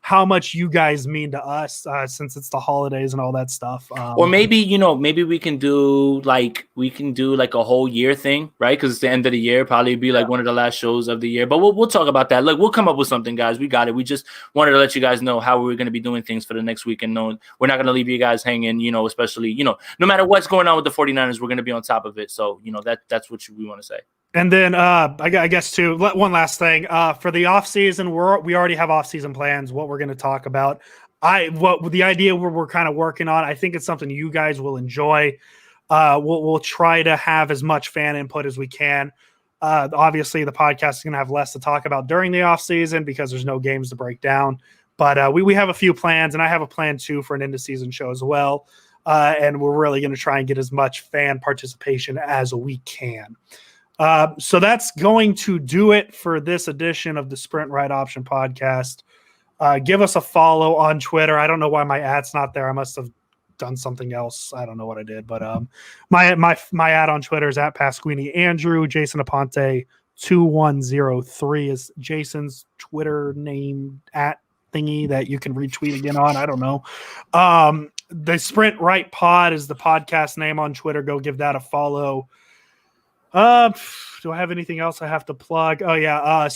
how much you guys mean to us since it's the holidays and all that stuff. Or maybe we can do like a whole year thing, right? Because it's the end of the year, probably be like one of the last shows of the year. But we'll talk about that. Look, we'll come up with something, guys. We got it. We just wanted to let you guys know how we're going to be doing things for the next week, and we're not going to leave you guys hanging. Especially no matter what's going on with the 49ers, we're going to be on top of it. So that's what we want to say. And then I guess too, one last thing for the off season, we already have off season plans. What we're going to talk about, the idea we're kind of working on. I think it's something you guys will enjoy. We'll try to have as much fan input as we can. Obviously, the podcast is going to have less to talk about during the off season because there's no games to break down. But we have a few plans, and I have a plan too for an end of season show as well. And we're really going to try and get as much fan participation as we can. So that's going to do it for this edition of the Sprint Right Option podcast. Give us a follow on Twitter. I don't know why my ad's not there. I must have done something else. I don't know what I did, but my ad on Twitter is at Pasquini Andrew. Jason Aponte 2103 is Jason's Twitter name at thingy that you can retweet again on. I don't know. The Sprint Right Pod is the podcast name on Twitter. Go give that a follow. Do I have anything else I have to plug? Oh yeah.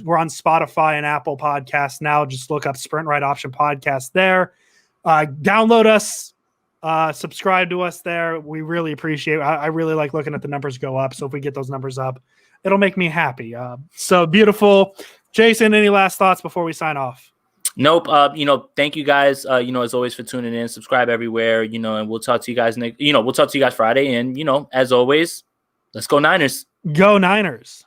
We're on Spotify and Apple Podcasts now. Just look up Sprint Right Option Podcast there. Download us, subscribe to us there. We really appreciate it. I really like looking at the numbers go up. So if we get those numbers up, it'll make me happy. So beautiful. Jason, any last thoughts before we sign off? Nope. Thank you guys, as always for tuning in, subscribe everywhere, and we'll talk to you guys we'll talk to you guys Friday. And, as always, let's go Niners. Go Niners.